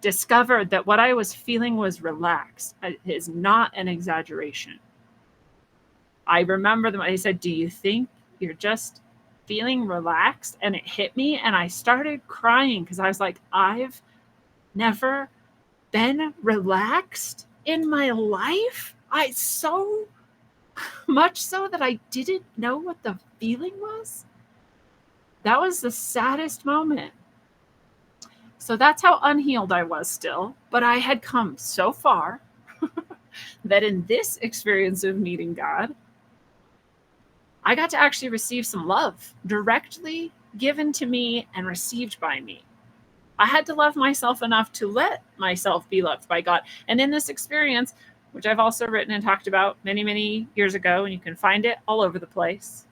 discovered that what I was feeling was relaxed. It is not an exaggeration. I remember them. I said, "Do you think you're just feeling relaxed?" And it hit me, and I started crying because I was like, I've never been relaxed in my life. I so much so that I didn't know what the feeling was. That was the saddest moment. So that's how unhealed I was still, but I had come so far that in this experience of meeting God, I got to actually receive some love directly given to me and received by me. I had to love myself enough to let myself be loved by God. And in this experience, which I've also written and talked about many, many years ago, and you can find it all over the place,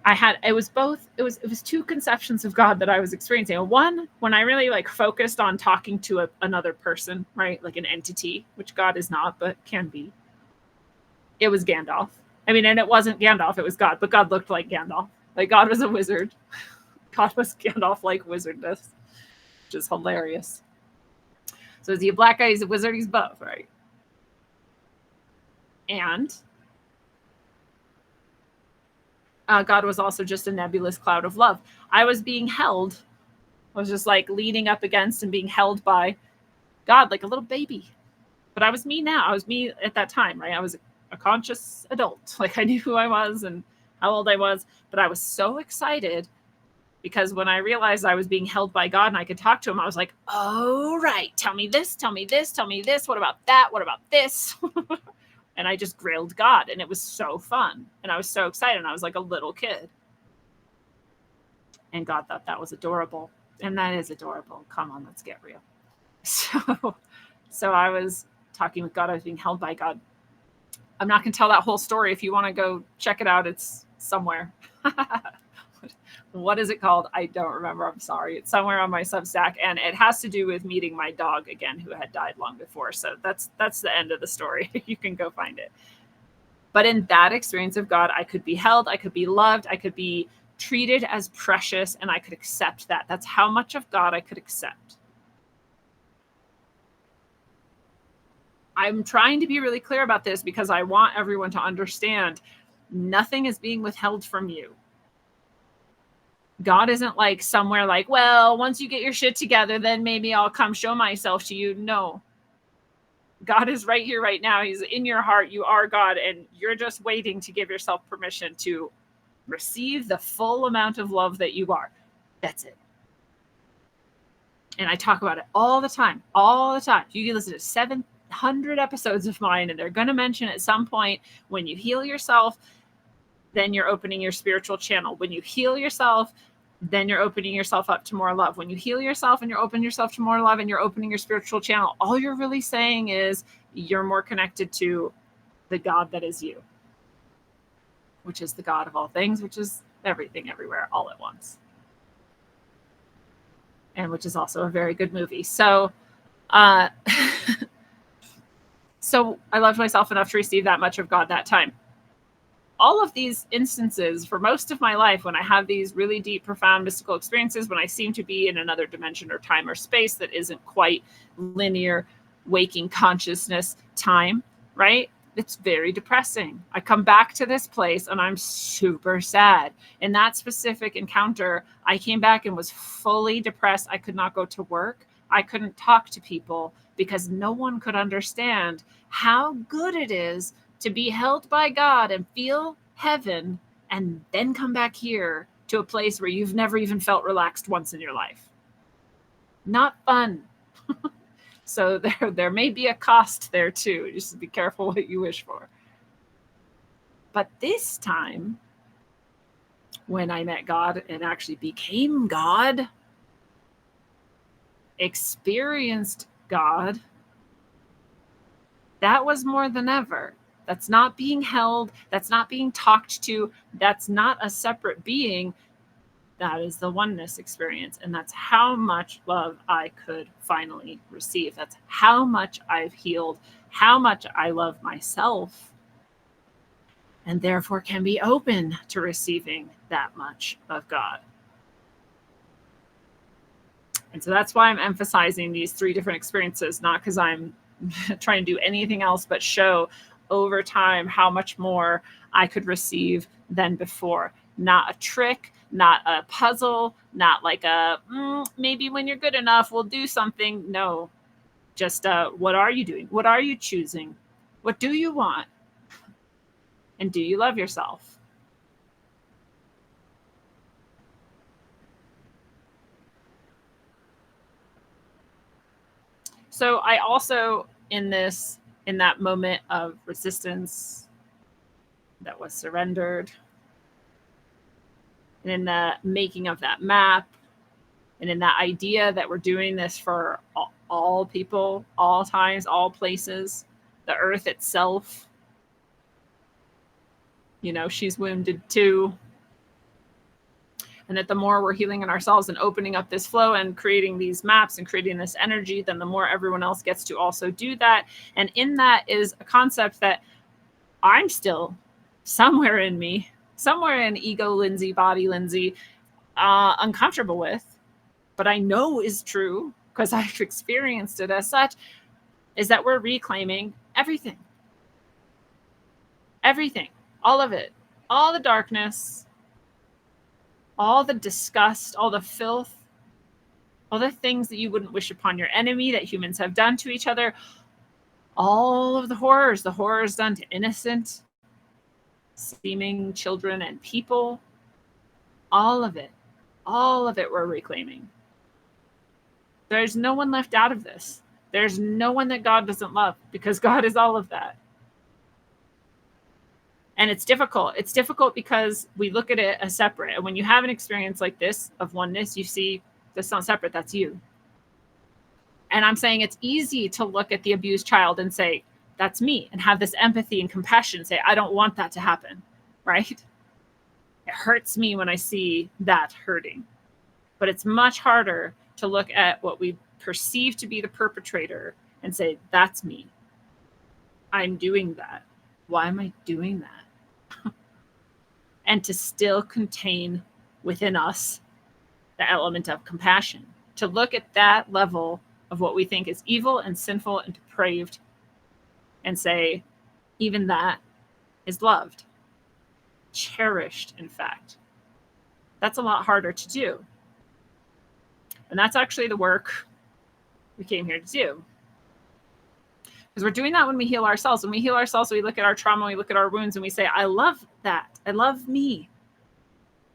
it was two conceptions of God that I was experiencing. One, when I really like focused on talking to another person, right? Like an entity, which God is not, but can be. It was Gandalf. I mean, and it wasn't Gandalf, it was God, but God looked like Gandalf. Like God was a wizard. God was Gandalf-like wizardness, which is hilarious. So is he a black guy? He's a wizard. He's both, right? And God was also just a nebulous cloud of love. I was being held. I was just like leaning up against and being held by God like a little baby. But I was me now. I was me at that time, right? I was a conscious adult. Like I knew who I was and how old I was. But I was so excited because when I realized I was being held by God and I could talk to him, I was like, oh, right. Tell me this, tell me this, tell me this. What about that? What about this? And I just grilled God, and it was so fun. And I was so excited. And I was like a little kid. And God thought that was adorable. And that is adorable. Come on, let's get real. So I was talking with God. I was being held by God. I'm not going to tell that whole story. If you want to go check it out, it's somewhere. What is it called? I don't remember. I'm sorry. It's somewhere on my Substack, and it has to do with meeting my dog again, who had died long before. So that's the end of the story. You can go find it. But in that experience of God, I could be held, I could be loved, I could be treated as precious, and I could accept that. That's how much of God I could accept. I'm trying to be really clear about this because I want everyone to understand nothing is being withheld from you. God isn't like somewhere like, well, once you get your shit together, then maybe I'll come show myself to you. No. God is right here, right now. He's in your heart. You are God, and you're just waiting to give yourself permission to receive the full amount of love that you are. That's it. And I talk about it all the time, all the time. You can listen to 700 episodes of mine, and they're going to mention at some point, when you heal yourself, then you're opening your spiritual channel. When you heal yourself, then you're opening yourself up to more love. When you heal yourself and you're opening yourself to more love and you're opening your spiritual channel, all you're really saying is you're more connected to the God that is you, which is the God of all things, which is everything, everywhere, all at once. And which is also a very good movie. So, so I loved myself enough to receive that much of God that time. All of these instances for most of my life, when I have these really deep, profound mystical experiences, when I seem to be in another dimension or time or space that isn't quite linear waking consciousness time, right? It's very depressing. I come back to this place and I'm super sad. In that specific encounter, I came back and was fully depressed. I could not go to work. I couldn't talk to people because no one could understand how good it is to be held by God and feel heaven and then come back here to a place where you've never even felt relaxed once in your life. Not fun. So there may be a cost there too. Just be careful what you wish for. But this time, when I met God and actually became God, experienced God, that was more than ever. That's not being held. That's not being talked to. That's not a separate being. That is the oneness experience. And that's how much love I could finally receive. That's how much I've healed, how much I love myself, and therefore can be open to receiving that much of God. And so that's why I'm emphasizing these 3 different experiences, not because I'm trying to do anything else but show over time how much more I could receive than before. Not a trick, not a puzzle, not like a maybe when you're good enough we'll do something. No, just what are you doing? What are you choosing? What do you want? And do you love yourself? So I also, in that moment of resistance that was surrendered, and in the making of that map, and in that idea that we're doing this for all people, all times, all places, the earth itself, she's wounded too. And that the more we're healing in ourselves and opening up this flow and creating these maps and creating this energy, then the more everyone else gets to also do that. And in that is a concept that I'm still somewhere in me, somewhere in ego Lindsay, body Lindsay, uncomfortable with, but I know is true because I've experienced it as such, is that we're reclaiming everything. Everything, all of it, all the darkness, all the disgust, all the filth, all the things that you wouldn't wish upon your enemy that humans have done to each other, all of the horrors done to innocent seeming children and people, all of it we're reclaiming. There's no one left out of this. There's no one that God doesn't love, because God is all of that. And it's difficult. It's difficult because we look at it as separate. And when you have an experience like this of oneness, you see that's not separate, that's you. And I'm saying it's easy to look at the abused child and say, that's me, and have this empathy and compassion, say, I don't want that to happen, right? It hurts me when I see that hurting. But it's much harder to look at what we perceive to be the perpetrator and say, that's me. I'm doing that. Why am I doing that? And to still contain within us the element of compassion, to look at that level of what we think is evil and sinful and depraved and say, even that is loved, cherished, in fact. That's a lot harder to do. And that's actually the work we came here to do. Because we're doing that when we heal ourselves. When we heal ourselves, we look at our trauma, we look at our wounds, and we say, I love that. I love me.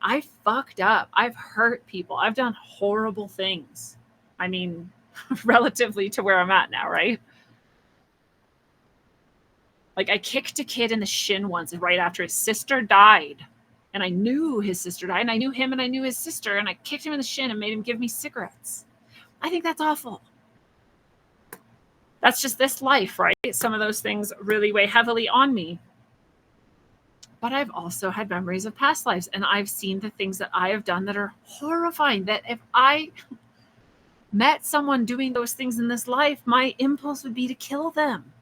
I fucked up. I've hurt people. I've done horrible things. I mean, relatively to where I'm at now, right? Like, I kicked a kid in the shin once right after his sister died. And I knew his sister died, and I knew him, and I knew his sister, and I kicked him in the shin and made him give me cigarettes. I think that's awful. That's just this life, right? Some of those things really weigh heavily on me. But I've also had memories of past lives, and I've seen the things that I have done that are horrifying, that if I met someone doing those things in this life, my impulse would be to kill them.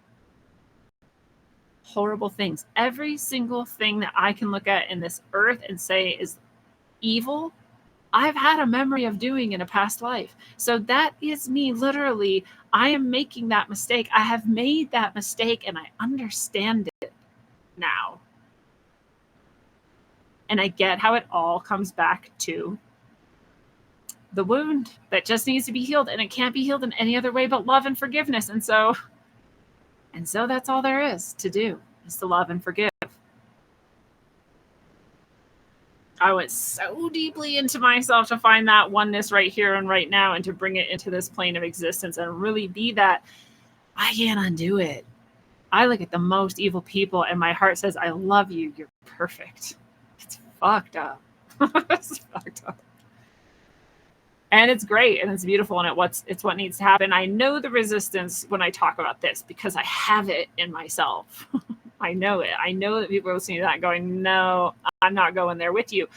Horrible things. Every single thing that I can look at in this earth and say is evil, I've had a memory of doing in a past life. So that is me, literally. I am making that mistake. I have made that mistake, and I understand it now. And I get how it all comes back to the wound that just needs to be healed, and it can't be healed in any other way but love and forgiveness. And so that's all there is to do, is to love and forgive. I went so deeply into myself to find that oneness right here and right now, and to bring it into this plane of existence and really be that. I can't undo it. I look at the most evil people and my heart says, I love you. You're perfect. It's fucked up. It's fucked up. And it's great and it's beautiful, and it's what needs to happen. I know the resistance when I talk about this because I have it in myself. I know it. I know that people are listening to that going, no, I'm not going there with you.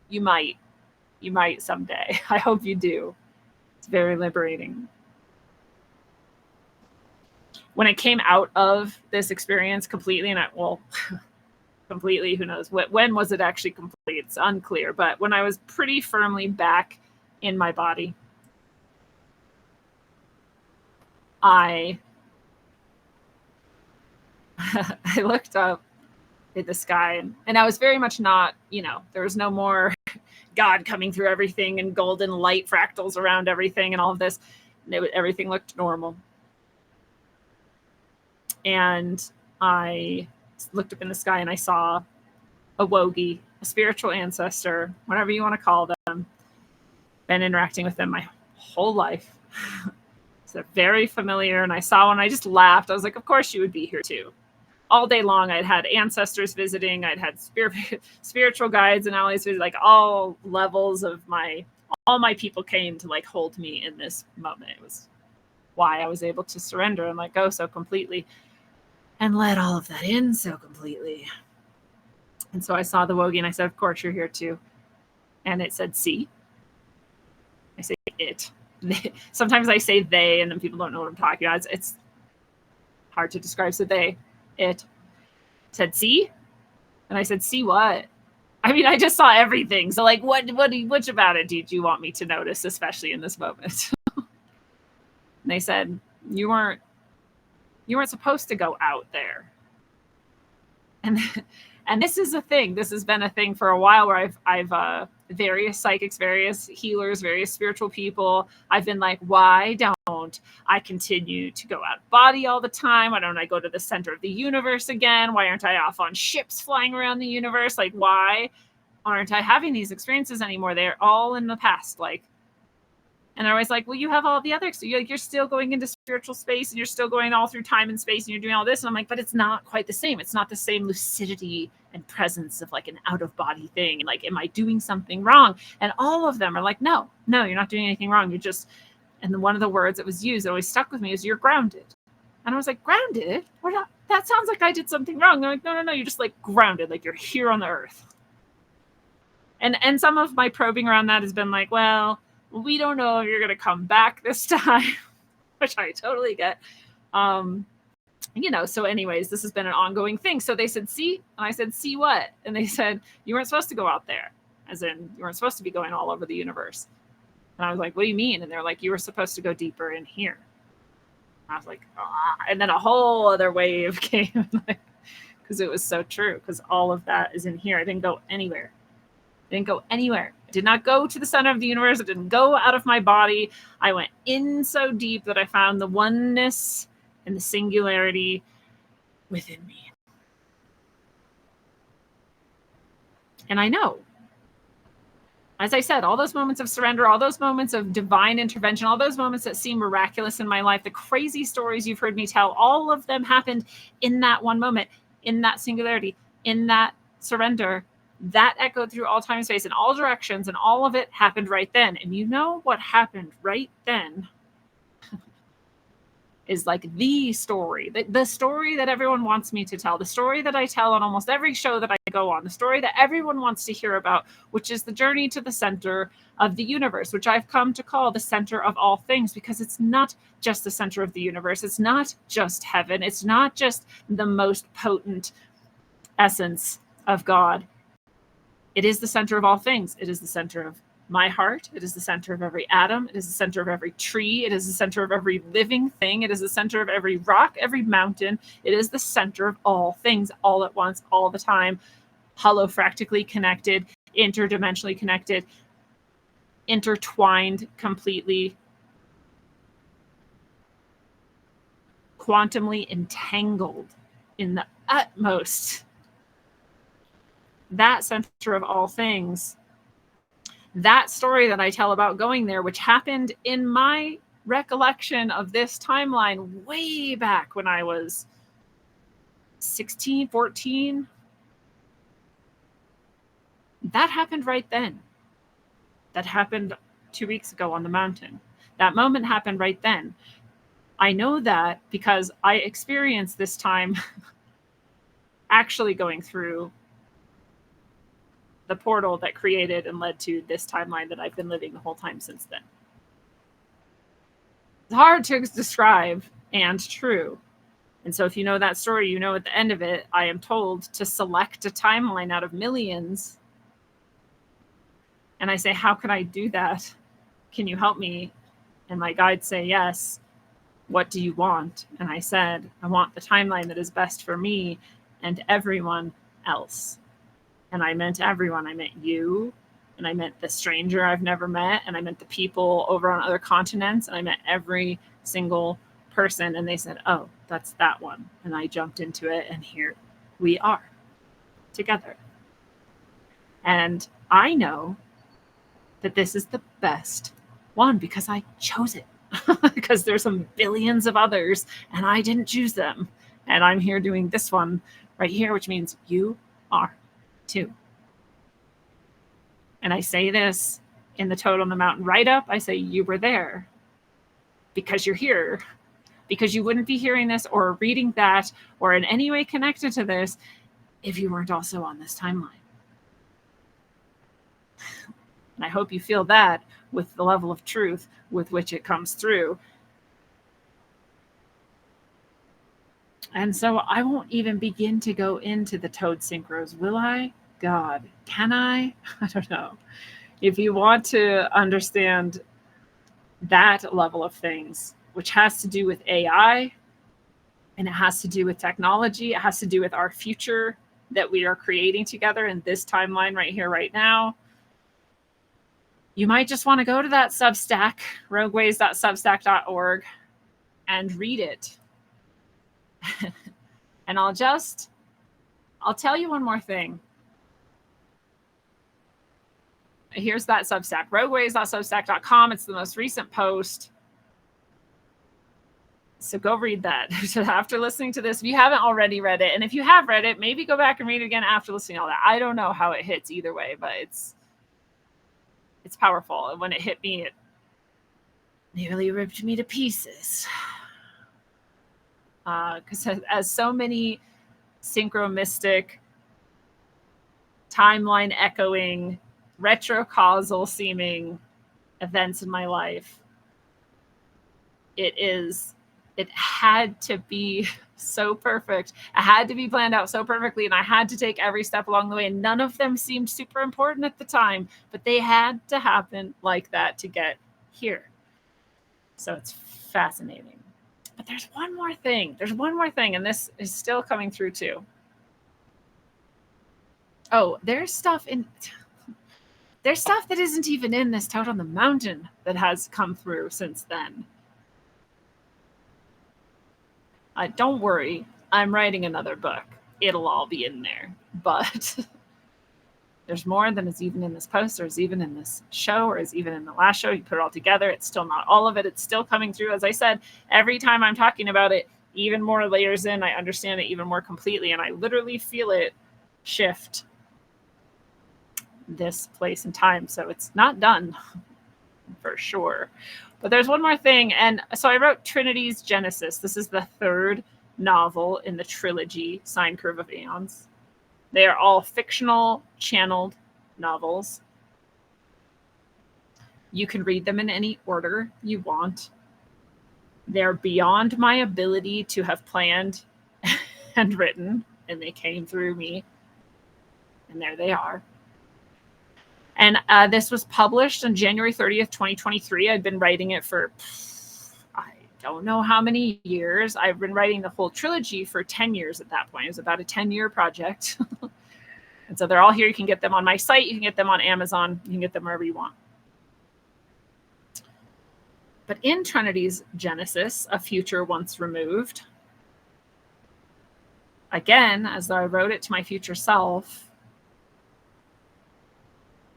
You might someday. I hope you do. It's very liberating. When I came out of this experience completely, completely, who knows, when was it actually complete? It's unclear. But when I was pretty firmly back in my body, I I looked up at the sky, and I was very much not, there was no more God coming through everything and golden light fractals around everything and all of this. Everything looked normal. And I looked up in the sky and I saw a Wogie, a spiritual ancestor, whatever you want to call them. Been interacting with them my whole life. So they're very familiar. And I saw one, I just laughed. I was like, of course you would be here too. All day long, I'd had ancestors visiting. I'd had spiritual guides and allies, like all levels of all my people came to like hold me in this moment. It was why I was able to surrender and let go so completely and let all of that in so completely. And so I saw the Wogie and I said, of course you're here too. And it said, see. I say it. Sometimes I say they and then people don't know what I'm talking about. It's hard to describe. So it said, see? And I said, see what? I mean, I just saw everything. So like, which about it did you want me to notice, especially in this moment? And they said, you weren't supposed to go out there. And this is a thing. This has been a thing for a while where I've various psychics, various healers, various spiritual people. I've been like, why don't I continue to go out of body all the time? Why don't I go to the center of the universe again? Why aren't I off on ships flying around the universe? Like, why aren't I having these experiences anymore? They're all in the past. Like, and I was like, well, you have all the other, so you're still going into spiritual space and you're still going all through time and space and you're doing all this. And I'm like, but it's not quite the same. It's not the same lucidity and presence of like an out of body thing. And like, am I doing something wrong? And all of them are like, no, you're not doing anything wrong. You're just, and then one of the words that was used that always stuck with me is you're grounded. And I was like, grounded? What? That sounds like I did something wrong. They're like, no, you're just like grounded. Like you're here on the earth. And some of my probing around that has been like, well, we don't know if you're going to come back this time, which I totally get. So anyways, this has been an ongoing thing. So they said, see? And I said, see what? And they said, you weren't supposed to go out there. As in, you weren't supposed to be going all over the universe. And I was like, what do you mean? And they're like, you were supposed to go deeper in here. And I was like, ah. And then a whole other wave came, because it was so true, because all of that is in here. I didn't go anywhere. I did not go to the center of the universe. I didn't go out of my body. I went in so deep that I found the oneness and the singularity within me. And I know, as I said, all those moments of surrender, all those moments of divine intervention, all those moments that seem miraculous in my life, the crazy stories you've heard me tell, all of them happened in that one moment, in that singularity, in that surrender. That echoed through all time and space in all directions, and all of it happened right then. And you know what happened right then is like the story, the story that everyone wants me to tell, the story that I tell on almost every show that I go on, the story that everyone wants to hear about, which is the journey to the center of the universe, which I've come to call the center of all things, because it's not just the center of the universe. It's not just heaven. It's not just the most potent essence of God. It is the center of all things. It is the center of my heart. It is the center of every atom. It is the center of every tree. It is the center of every living thing. It is the center of every rock, every mountain. It is the center of all things, all at once, all the time, holofractically connected, interdimensionally connected, intertwined completely, quantumly entangled in the utmost. That center of all things, that story that I tell about going there, which happened in my recollection of this timeline way back when I was 16, 14, that happened right then. That happened 2 weeks ago on the mountain. That moment happened right then. I know that because I experienced this time actually going through the portal that created and led to this timeline that I've been living the whole time since then. It's hard to describe and true. And so if you know that story, you know at the end of it, I am told to select a timeline out of millions. And I say, how can I do that? Can you help me? And my guides say yes. what do you want? And I said, I want the timeline that is best for me and everyone else. And I meant everyone. I meant you, and I meant the stranger I've never met, and I meant the people over on other continents, and I meant every single person. And they said, oh, that's that one. And I jumped into it, and here we are together. And I know that this is the best one because I chose it. Because there's some billions of others and I didn't choose them. And I'm here doing this one right here, which means you are too. And I say this in the Toad on the Mountain write-up. I say you were there because you're here, because you wouldn't be hearing this or reading that or in any way connected to this if you weren't also on this timeline. And I hope you feel that with the level of truth with which it comes through. And so I won't even begin to go into the Toad synchros, will I? God, can I? I don't know. If you want to understand that level of things, which has to do with AI, and it has to do with technology, it has to do with our future that we are creating together in this timeline right here, right now, you might just want to go to that Substack, rogueways.substack.org, and read it. And I'll tell you one more thing. Here's that Substack, rogueways.substack.com. It's the most recent post. So go read that after listening to this. If you haven't already read it, and if you have read it, maybe go back and read it again after listening to all that. I don't know how it hits either way, but it's powerful. And when it hit me, it nearly ripped me to pieces. Because as so many synchro-mystic, timeline echoing, retrocausal seeming events in my life, it had to be so perfect. It had to be planned out so perfectly, and I had to take every step along the way. And none of them seemed super important at the time, but they had to happen like that to get here. So it's fascinating. But there's one more thing. And this is still coming through too. Oh, there's stuff that isn't even in this Toad on the Mountain that has come through since then. Don't worry, I'm writing another book. It'll all be in there. But there's more than is even in this post, or is even in this show, or is even in the last show. You put it all together. It's still not all of it. It's still coming through. As I said, every time I'm talking about it, even more layers in. I understand it even more completely. And I literally feel it shift this place and time. So it's not done for sure. But there's one more thing. And so I wrote Trinity's Genesis. This is the third novel in the trilogy, Sine Curve of Aeons. They are all fictional, channeled novels. You can read them in any order you want. They're beyond my ability to have planned and written, and they came through me. And there they are. And this was published on January 30th, 2023. I'd been writing it for, I don't know how many years. I've been writing the whole trilogy for 10 years at that point. It was about a 10-year project. And so they're all here. You can get them on my site. You can get them on Amazon. You can get them wherever you want. But in Trinity's Genesis, A Future Once Removed, again, as though I wrote it to my future self,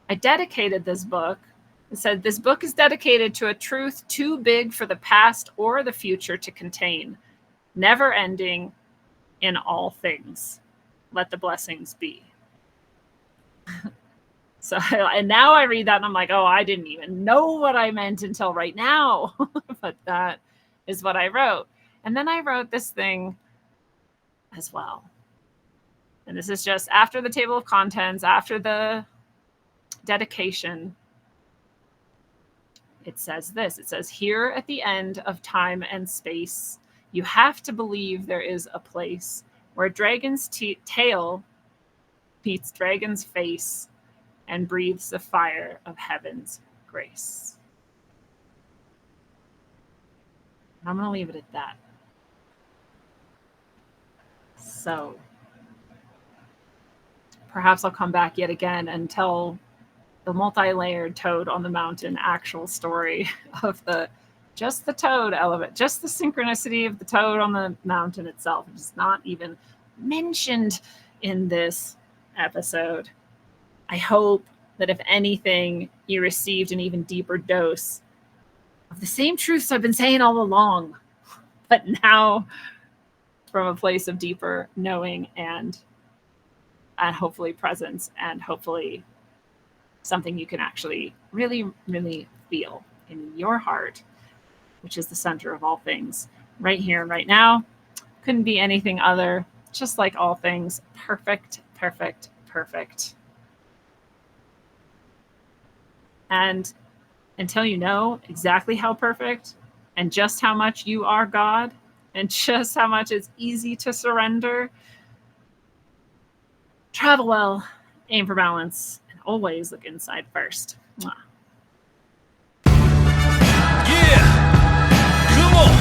I dedicated this book. It said, this book is dedicated to a truth too big for the past or the future to contain, never ending in all things. Let the blessings be. So, and now I read that and I'm like, oh, I didn't even know what I meant until right now. But that is what I wrote. And then I wrote this thing as well. And this is just after the table of contents, after the dedication. It says this. It says, here at the end of time and space, you have to believe there is a place where dragon's tail beats dragon's face and breathes the fire of heaven's grace. I'm going to leave it at that. So perhaps I'll come back yet again and tell the multi-layered Toad on the Mountain actual story of just the Toad element, just the synchronicity of the Toad on the mountain itself. It's not even mentioned in this episode. I hope that if anything, you received an even deeper dose of the same truths I've been saying all along, but now from a place of deeper knowing and hopefully presence, and hopefully something you can actually really, really feel in your heart, which is the center of all things, right here and right now. Couldn't be anything other, just like all things, perfect, perfect, perfect. And until you know exactly how perfect and just how much you are God and just how much it's easy to surrender, travel well, aim for balance, and always look inside first. Mwah. Yeah, come on,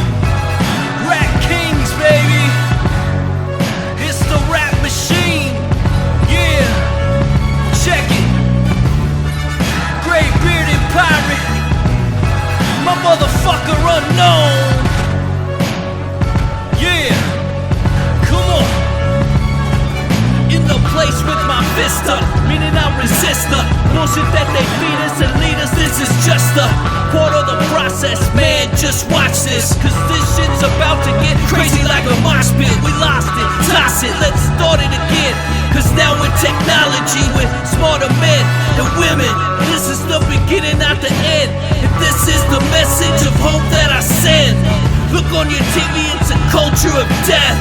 Rap Kings, baby. It's the rap machine. Yeah, check it. Gray bearded pirate, my motherfucker unknown. Yeah, come on. In the place with my fist up, meaning I resist the bullshit that they feed us and lead us. This is just a part of the process, man. Just watch this, cause this shit's about to get crazy like a mosh pit. We lost it, toss it, let's start it again. Cause now with technology, with smarter men and women, this is the beginning, not the end. If this is the message of hope that I send, look on your TV, it's a culture of death.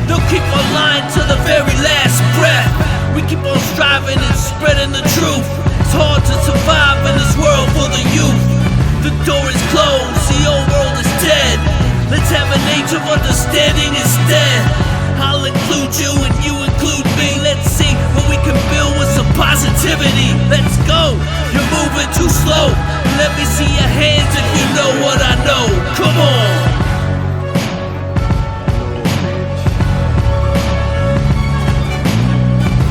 They'll keep on lying to the very last breath. We keep on striving and spreading the truth. It's hard to survive in this world for the youth. The door is closed, the old world is dead. Let's have an age of understanding instead. I'll include you and you include me. Let's see what we can build with some positivity. Let's go, you're moving too slow. Let me see your hands if you know what I know. Come on.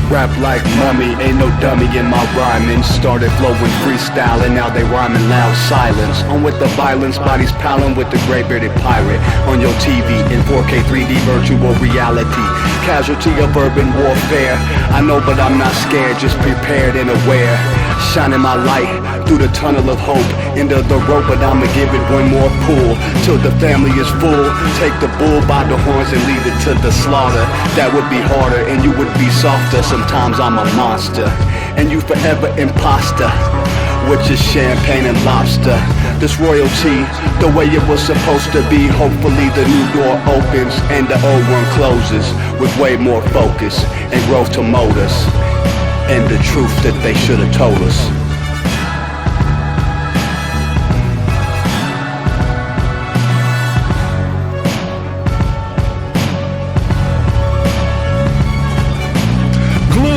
Rap like mummy, ain't no dummy in my rhyming. Started flowing freestyle and now they rhyming loud silence. On with the violence, bodies piling with the gray-bearded pirate. On your TV in 4K 3D virtual reality. Casualty of urban warfare. I know but I'm not scared, just prepared and aware. Shining my light through the tunnel of hope. Into the rope, but I'ma give it one more pull till the family is full. Take the bull by the horns and lead it to the slaughter. That would be harder and you would be softer. Sometimes I'm a monster and you forever imposter, with your champagne and lobster. This royalty, the way it was supposed to be. Hopefully the new door opens and the old one closes, with way more focus and growth to mold us, and the truth that they should have told us.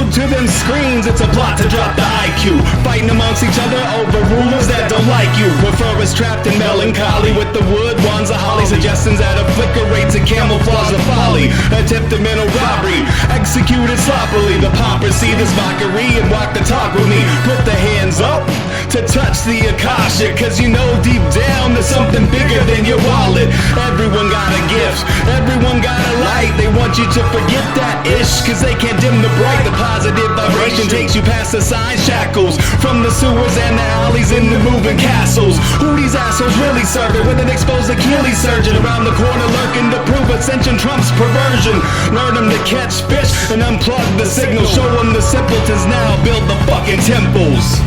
To them screens, it's a plot to drop the IQ. Fighting amongst each other over rumors that don't like you. Prefer us trapped in melancholy with the wood wands of holly. Suggestions that obliterate to camouflage the folly. Attempted mental robbery, executed sloppily. The paupers see this mockery and walk the talk with me. Put the hands up to touch the Akasha, cause you know deep down there's something bigger than your wallet. Everyone got a gift, everyone got a light. They want you to forget that ish, cause they can't dim the bright. The positive vibration takes you past the sign shackles, from the sewers and the alleys in the moving castles. Who these assholes really serving with an exposed Achilles surgeon around the corner lurking to prove ascension trumps perversion? Learn them to catch fish and unplug the signal. Show them the simpletons now build the fucking temples.